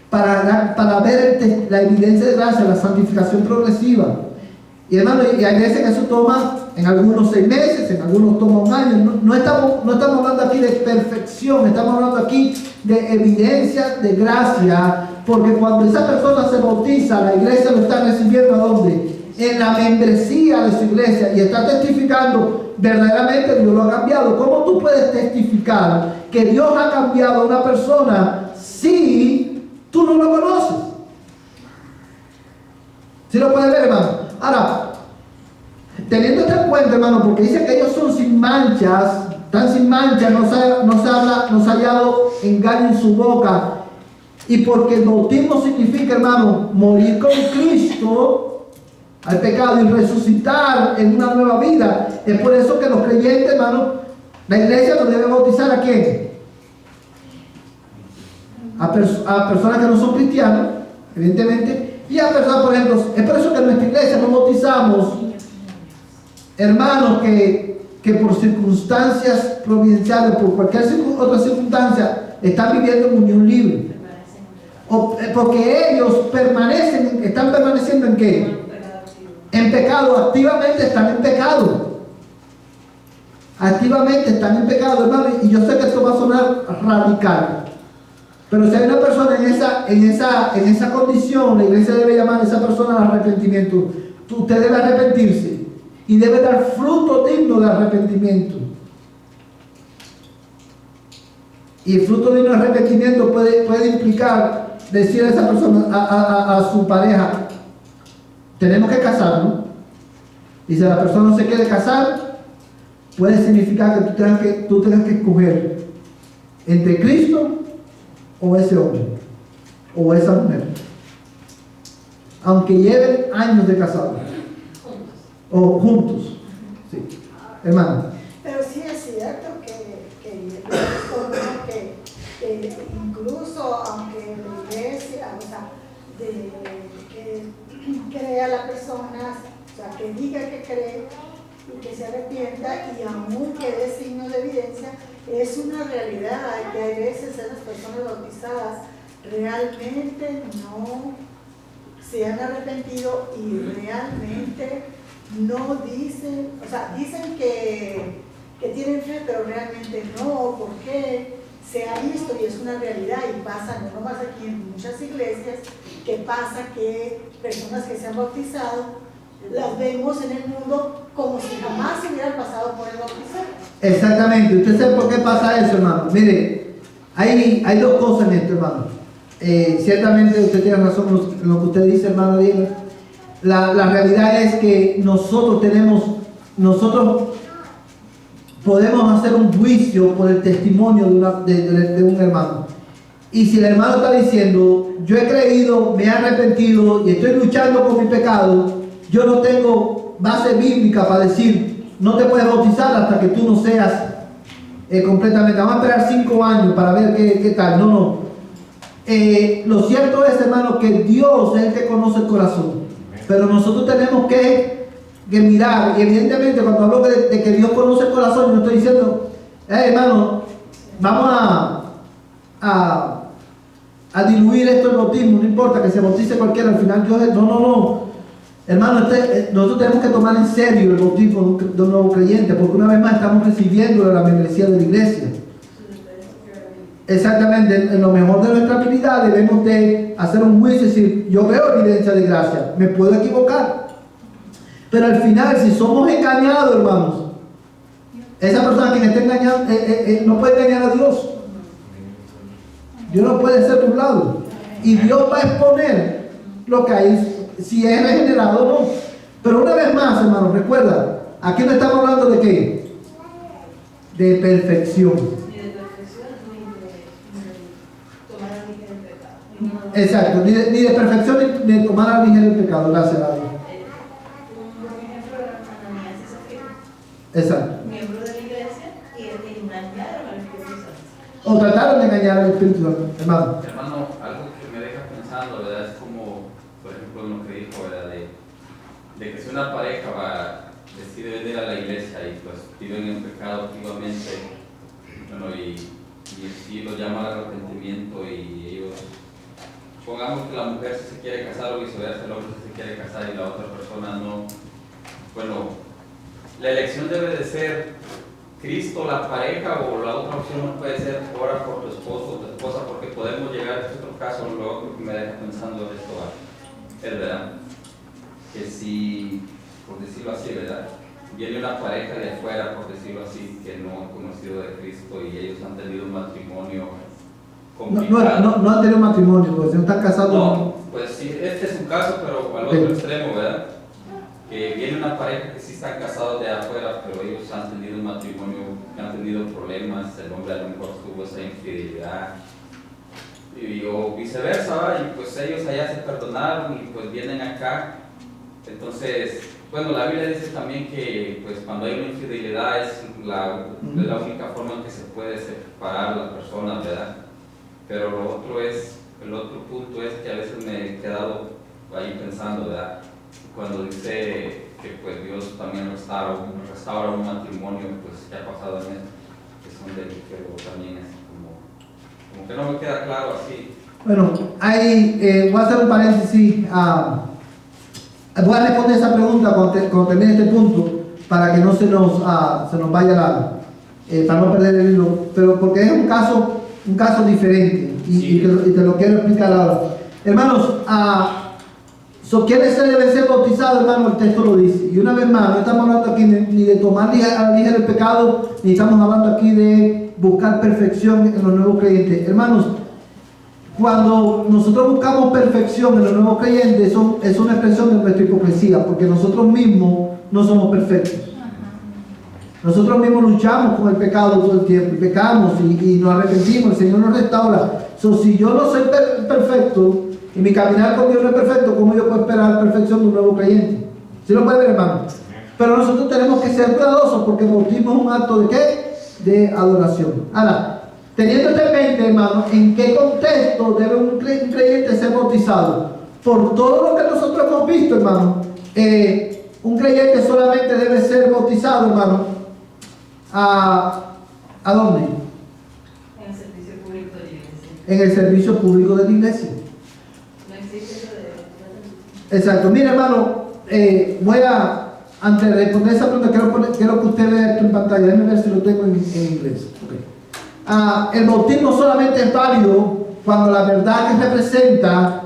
para ver la evidencia de gracia, la santificación progresiva. Y hermano, y hay veces que eso toma en algunos 6 meses, en algunos toma un año. No estamos hablando aquí de perfección, estamos hablando aquí de evidencia de gracia, porque cuando esa persona se bautiza, la iglesia lo está recibiendo ¿a dónde? En la membresía de su iglesia, y está testificando verdaderamente Dios lo ha cambiado. ¿Cómo tú puedes testificar que Dios ha cambiado a una persona si tú no lo conoces? ¿Sí lo puedes ver, hermano? Ahora, teniendo esto en cuenta, hermano, porque dice que ellos son sin manchas, están sin manchas, no se ha hallado engaño en su boca, y porque el bautismo significa, hermano, morir con Cristo al pecado y resucitar en una nueva vida. Es por eso que los creyentes, hermano, la iglesia nos debe bautizar ¿a quién? A personas que no son cristianos, evidentemente, y a personas, por ejemplo, es por eso que en nuestra iglesia nos bautizamos hermanos que por circunstancias providenciales, por cualquier otra circunstancia, están viviendo en unión libre. Porque ellos están permaneciendo ¿en qué? En pecado, activamente están en pecado. Activamente están en pecado, hermano. Y yo sé que esto va a sonar radical. Pero si hay una persona en esa condición, la iglesia debe llamar a esa persona al arrepentimiento. Usted debe arrepentirse y debe dar fruto digno de arrepentimiento. Y el fruto digno de arrepentimiento puede implicar decirle a esa persona, a su pareja, tenemos que casarnos. Y si la persona no se quiere casar, puede significar que tú tengas que escoger entre Cristo o ese hombre o esa mujer, aunque lleven años de casado o juntos, sí, hermano. Pero sí es cierto que incluso aunque la iglesia, o sea, que crea a la persona, o sea, que diga que cree y que se arrepienta y aún que dé signos de evidencia, es una realidad que hay veces en las personas bautizadas realmente no se han arrepentido y realmente no dicen, o sea, dicen que tienen fe, pero realmente no, porque se ha visto y es una realidad y pasa, no nomás aquí en muchas iglesias, que pasa que personas que se han bautizado las vemos en el mundo como si jamás se hubieran pasado por el bautizo. Exactamente. ¿Usted sabe por qué pasa eso, hermano? Mire, hay dos cosas en esto, hermano. Ciertamente usted tiene razón en lo que usted dice, hermano Diego. La realidad es que nosotros podemos hacer un juicio por el testimonio de un hermano. Y si el hermano está diciendo, yo he creído, me he arrepentido y estoy luchando con mi pecado, yo no tengo base bíblica para decir, no te puedes bautizar hasta que tú no seas completamente. Vamos a esperar 5 años para ver qué tal. No. Lo cierto es, hermano, que Dios es el que conoce el corazón. Pero nosotros tenemos que mirar. Y evidentemente cuando hablo de que Dios conoce el corazón, yo no estoy diciendo, hermano, vamos a diluir esto el bautismo. No importa que se bautice cualquiera, al final Dios es... No. Hermano, nosotros tenemos que tomar en serio el bautismo de un nuevo creyente, porque una vez más estamos recibiendo la membresía de la iglesia. Exactamente, en lo mejor de nuestra habilidad debemos de hacer un juicio y decir, yo veo evidencia de gracia, me puedo equivocar. Pero al final, si somos engañados, hermanos, esa persona quien está engañando no puede engañar a Dios. Dios no puede ser burlado. Y Dios va a exponer lo que hay, si es regenerado o no. Pero una vez más, hermanos, recuerda, aquí no estamos hablando de qué, de perfección. Ni de perfección ni de tomar a ligera el pecado. Exacto, ni de perfección ni de tomar a ligera el pecado. Gracias a Dios. Un buen ejemplo de la Ananías y Zafira. Exacto. miembros de la iglesia y engañaron al Espíritu Santo. O trataron de engañar al Espíritu Santo, hermano. Hermano, algo que me deja pensando, ¿verdad? Es como, por ejemplo, en lo que dijo, ¿verdad? De que si una pareja decide venir a la iglesia y pues viven en pecado activamente, bueno, y si lo llama al arrepentimiento y ellos, pongamos que la mujer si se quiere casar o viceversa, el hombre si se quiere casar y la otra persona no, bueno, la elección debe de ser Cristo, la pareja, o la otra opción no puede ser ora por tu esposo o tu esposa, porque podemos llegar a este otro caso, lo otro que me deja pensando en esto, es verdad, que si, por decirlo así, ¿verdad? Viene una pareja de afuera, por decirlo así, que no han conocido de Cristo y ellos han tenido un matrimonio complicado. No han tenido matrimonio, pues no están casados. No, pues sí, este es un caso, pero al otro extremo, ¿verdad? Que viene una pareja que sí están casados de afuera, pero ellos han tenido un matrimonio, han tenido problemas, el hombre a lo mejor tuvo esa infidelidad, o viceversa, ¿verdad? Y pues ellos allá se perdonaron y pues vienen acá. Entonces, bueno, la Biblia dice también que pues cuando hay una infidelidad es la única forma en que se puede separar a la persona, ¿verdad? Pero el otro punto es que a veces me he quedado ahí pensando, ¿verdad? Cuando dice que pues Dios también restaura un matrimonio, pues ya ha pasado en esto, que son de pero también es como que no me queda claro así. Bueno, voy a hacer un paréntesis. Voy a responder esa pregunta cuando termine este punto, para que no se nos vaya para no perder el hilo, pero porque es un caso diferente y te lo quiero explicar ahora. Hermanos, ¿quiénes se deben ser bautizados, hermano? El texto lo dice. Y una vez más, no estamos hablando aquí ni de tomar a la ligera el pecado, ni estamos hablando aquí de buscar perfección en los nuevos creyentes. Hermanos, cuando nosotros buscamos perfección en los nuevos creyentes, eso es una expresión de nuestra hipocresía, porque nosotros mismos no somos perfectos. Nosotros mismos luchamos con el pecado todo el tiempo, y pecamos y nos arrepentimos, el Señor nos restaura. Si yo no soy perfecto, y mi caminar con Dios no es perfecto, ¿cómo yo puedo esperar perfección de un nuevo creyente? ¿Sí lo puede ver, hermano? Pero nosotros tenemos que ser cuidadosos, porque el bautismo es un acto ¿de qué? De adoración. Ahora, teniendo en mente, hermano, ¿en qué contexto debe un creyente ser bautizado? Por todo lo que nosotros hemos visto, hermano, un creyente solamente debe ser bautizado, hermano, ¿a dónde? En el servicio público de la iglesia. En el servicio público de la iglesia. No existe eso de... Exacto. Mira, hermano, antes de responder esa pregunta, quiero que usted vea esto en pantalla. Déjame ver si lo tengo en inglés. Okay. El bautismo solamente es válido cuando la verdad que representa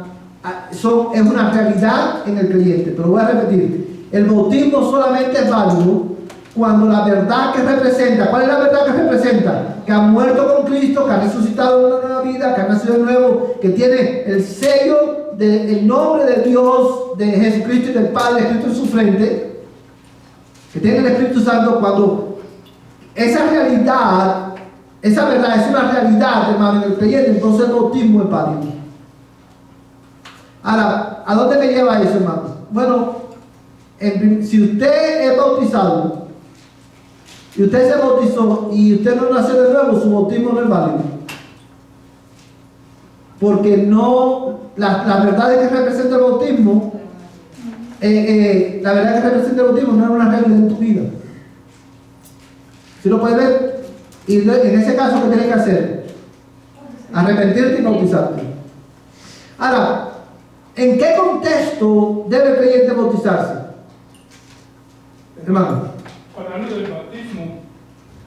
es una realidad en el creyente. Pero voy a repetir. El bautismo solamente es válido cuando la verdad que representa, ¿cuál es la verdad que representa? Que ha muerto con Cristo, que ha resucitado en una nueva vida, que ha nacido de nuevo, que tiene el sello del nombre de Dios, de Jesucristo y del Padre escrito en su frente, que tiene el Espíritu Santo. Cuando esa realidad, esa verdad es una realidad, hermano, en el creyente, entonces el bautismo es válido. Ahora, ¿a dónde me lleva eso, hermano? Bueno, si usted es bautizado, y usted se bautizó y usted no nació de nuevo, su bautismo no es válido. Porque no, la verdad que representa el bautismo, la verdad que representa el bautismo no es una realidad en tu vida. ¿Sí lo puedes ver? Y en ese caso, ¿qué tienes que hacer? Arrepentirte y bautizarte. Ahora, ¿en qué contexto debe el creyente bautizarse? Hermano. Hablando del bautismo,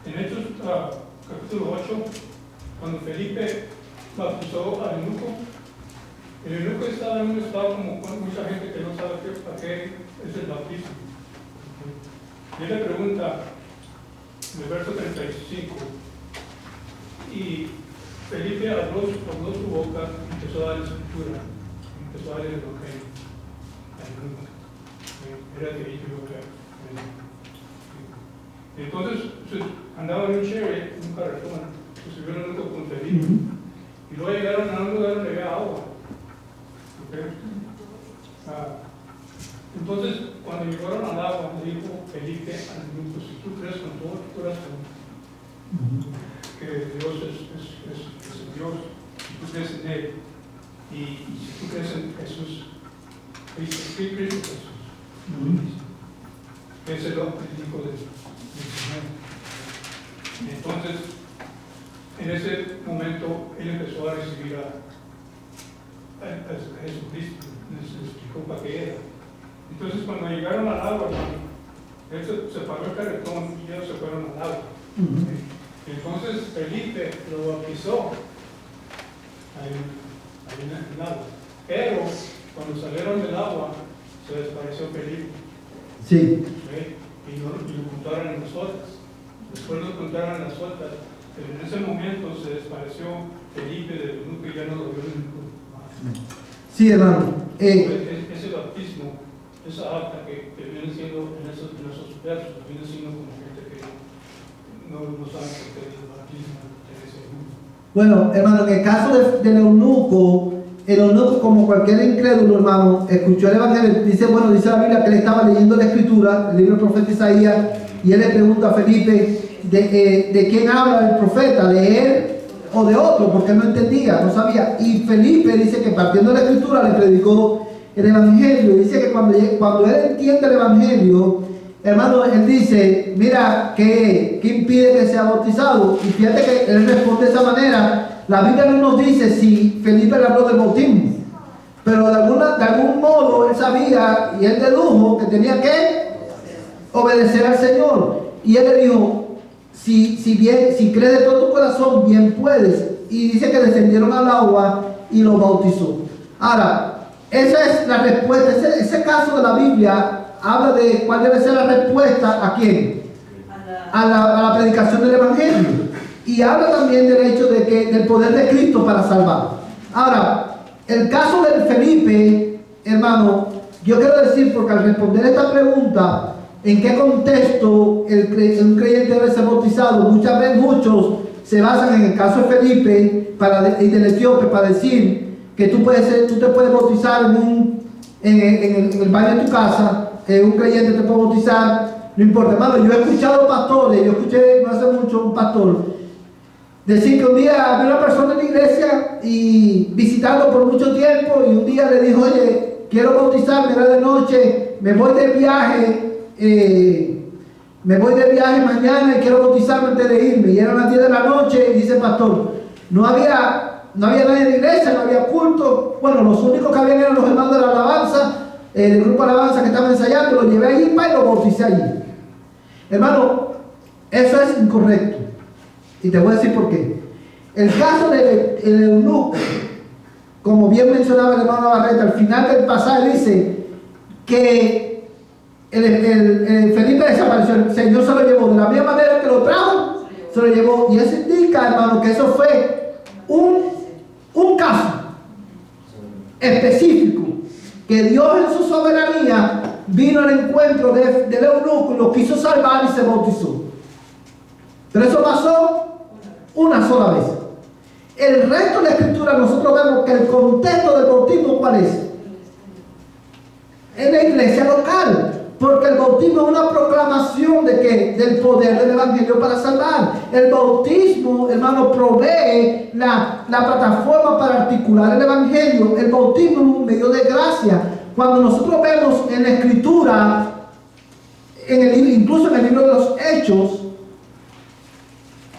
en Hechos capítulo 8, cuando Felipe bautizó al eunuco, el eunuco estaba en un estado como con mucha gente que no sabe para qué es el bautismo. Y él le pregunta, en el verso 35, y Felipe abrió su boca y empezó a darle escritura, empezó a darle el evangelio al eunuco. Era que yo creo. Entonces andaba en un Chevy, en un carretón, se subió en un auto con Felipe, y luego llegaron a un lugar donde había agua. ¿Okay? Entonces, cuando llegaron al agua, le dijo Felipe al grupo, si tú crees con todo tu corazón que Dios es Dios, si tú crees en Él, y si tú crees en Jesús, ¿qué crees en Jesús? Ese es lo crítico del Señor. Entonces, en ese momento, él empezó a recibir a Jesucristo, les explicó para qué era. Entonces, cuando llegaron al agua, él se paró el carretón y ellos se fueron al agua. Entonces, Felipe lo bautizó ahí en el agua. Pero, cuando salieron del agua, se desapareció Felipe. Sí. Y lo contaron en las otras. Después lo contaron en las otras. Pero en ese momento se desapareció Felipe del eunuco y ya no lo vio el eunuco más. Sí, hermano. Ese bautismo, esa acta que viene siendo en esos versos, viene siendo como gente que no sabe por qué es el bautismo de ese eunuco. Bueno, hermano, en el caso del eunuco, el eunuco, como cualquier incrédulo, hermano, escuchó el evangelio. Dice la Biblia que él estaba leyendo la escritura, el libro del profeta Isaías, y él le pregunta a Felipe de quién habla el profeta, de él o de otro, porque él no entendía, no sabía. Y Felipe dice que partiendo de la escritura le predicó el evangelio. Dice que cuando él entiende el evangelio, hermano, él dice, mira, ¿qué impide que sea bautizado? Y fíjate que él responde de esa manera. La Biblia no nos dice si Felipe le habló del bautismo, pero de algún modo él sabía y él dedujo que tenía que obedecer al Señor. Y él le dijo, si crees de todo tu corazón, bien puedes. Y dice que descendieron al agua y lo bautizó. Ahora, esa es la respuesta. Ese caso de la Biblia habla de cuál debe ser la respuesta a quién, a la predicación del evangelio. Y habla también del hecho del poder de Cristo para salvar. Ahora, el caso del Felipe, hermano, yo quiero decir, porque al responder esta pregunta, ¿en qué contexto un creyente debe ser bautizado? Muchas veces muchos se basan en el caso de Felipe y del etíope para decir que tú te puedes bautizar en el baño de tu casa, un creyente te puede bautizar, no importa. Hermano, yo he escuchado pastores, yo escuché no hace mucho un pastor decir que un día había una persona en la iglesia y visitando por mucho tiempo, y un día le dijo, oye, quiero bautizarme, era de noche, me voy de viaje mañana y quiero bautizarme antes de irme. Y eran las 10 de la noche y dice el pastor, no había nadie en la iglesia, no había culto. Bueno, los únicos que habían eran los hermanos de la alabanza, el grupo de alabanza que estaba ensayando. Lo llevé allí y lo bauticé allí. Hermano, eso es incorrecto. Y te voy a decir por qué. El caso del eunuco, como bien mencionaba el hermano Barreta, al final del pasaje dice que el Felipe desapareció, el Señor se lo llevó. De la misma manera que lo trajo, se lo llevó. Y eso indica, hermano, que eso fue un caso específico, que Dios en su soberanía vino al encuentro del eunuco y lo quiso salvar y se bautizó. Pero eso pasó una sola vez. El resto de la escritura nosotros vemos que el contexto del bautismo, ¿cuál es? En la iglesia local. Porque el bautismo es una proclamación de ¿qué? Del poder del evangelio para salvar. El bautismo, hermano, provee la plataforma para articular el evangelio. El bautismo es un medio de gracia. Cuando nosotros vemos en la escritura, incluso en el libro de los Hechos,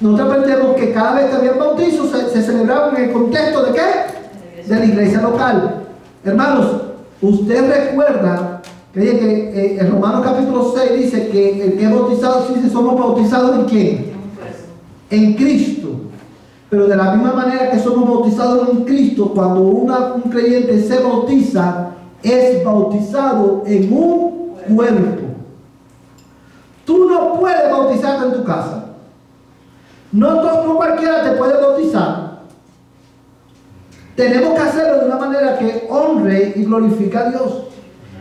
nosotros aprendemos que cada vez que había bautizos se celebraban en el contexto de ¿qué? De la iglesia local. Hermanos, usted recuerda que en Romanos capítulo 6 dice que el que es bautizado, dice, somos bautizados ¿en quién? En Cristo. Pero de la misma manera que somos bautizados en Cristo, cuando un creyente se bautiza, es bautizado en un cuerpo. Tú no puedes bautizarte en tu casa. No cualquiera te puede bautizar. Tenemos que hacerlo de una manera que honre y glorifique a Dios.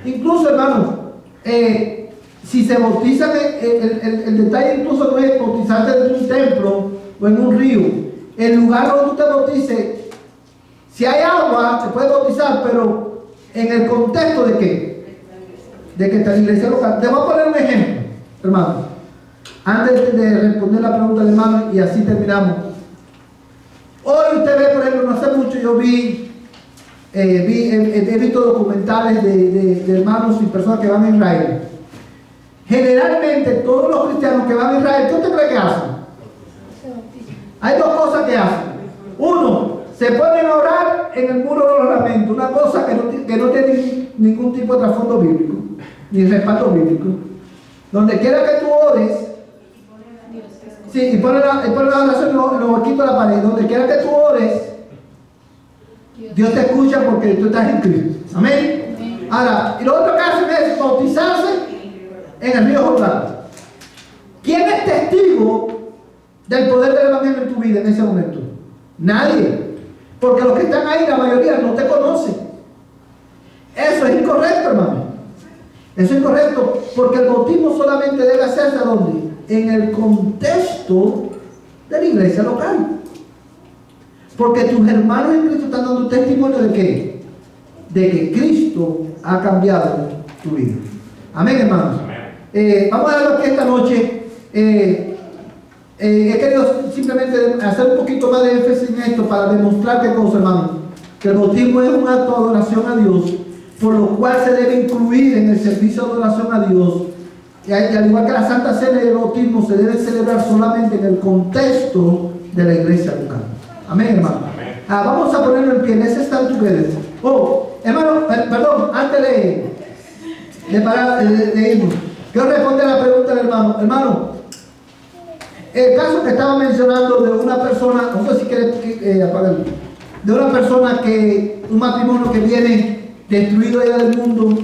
Incluso, hermano, si se bautizan, el detalle incluso no es bautizarte en un templo o en un río. El lugar donde tú te bautices, si hay agua, te puedes bautizar, pero en el contexto de ¿qué? de que está en la iglesia local. Te voy a poner un ejemplo, hermano, antes de responder la pregunta del hermano y así terminamos. Hoy usted ve, por ejemplo, no hace mucho yo he visto documentales de hermanos y personas que van a Israel. Generalmente todos los cristianos que van a Israel, ¿qué usted cree que hacen? Hay dos cosas que hacen. Uno, se ponen a orar en el muro de los lamentos, una cosa que no tiene ningún tipo de trasfondo bíblico, ni respaldo bíblico. Donde quiera que tú ores, sí, y ponen la oración en los huequitos de la pared, donde quiera que tú ores, Dios te escucha porque tú estás en Cristo. Amén. Ahora, y lo otro que hacen es bautizarse en el río Jordán. ¿Quién es testigo del poder del evangelio en tu vida en ese momento? Nadie. Porque los que están ahí, la mayoría no te conocen. Eso es incorrecto, hermano. Eso es incorrecto, porque el bautismo solamente debe hacerse ¿a dónde? En el contexto de la iglesia local. Porque tus hermanos en Cristo están dando testimonio de ¿qué? De que Cristo ha cambiado tu vida. Amén, hermanos. Vamos a darlo aquí esta noche. He querido simplemente hacer un poquito más de énfasis en esto para demostrar qué cosa, hermano. Que el bautismo es un acto de adoración a Dios, por lo cual se debe incluir en el servicio de adoración a Dios. Y al igual que la Santa Cena y el bautismo, se debe celebrar solamente en el contexto de la iglesia local. Amén, hermano. Vamos a ponerlo en pie. Let's stand together. Hermano, perdón, antes de parar, de irnos, quiero responder a la pregunta del hermano. Hermano, el caso que estaba mencionando de una persona, no sé si quiere apagarlo, de una persona un matrimonio que viene destruido allá del mundo,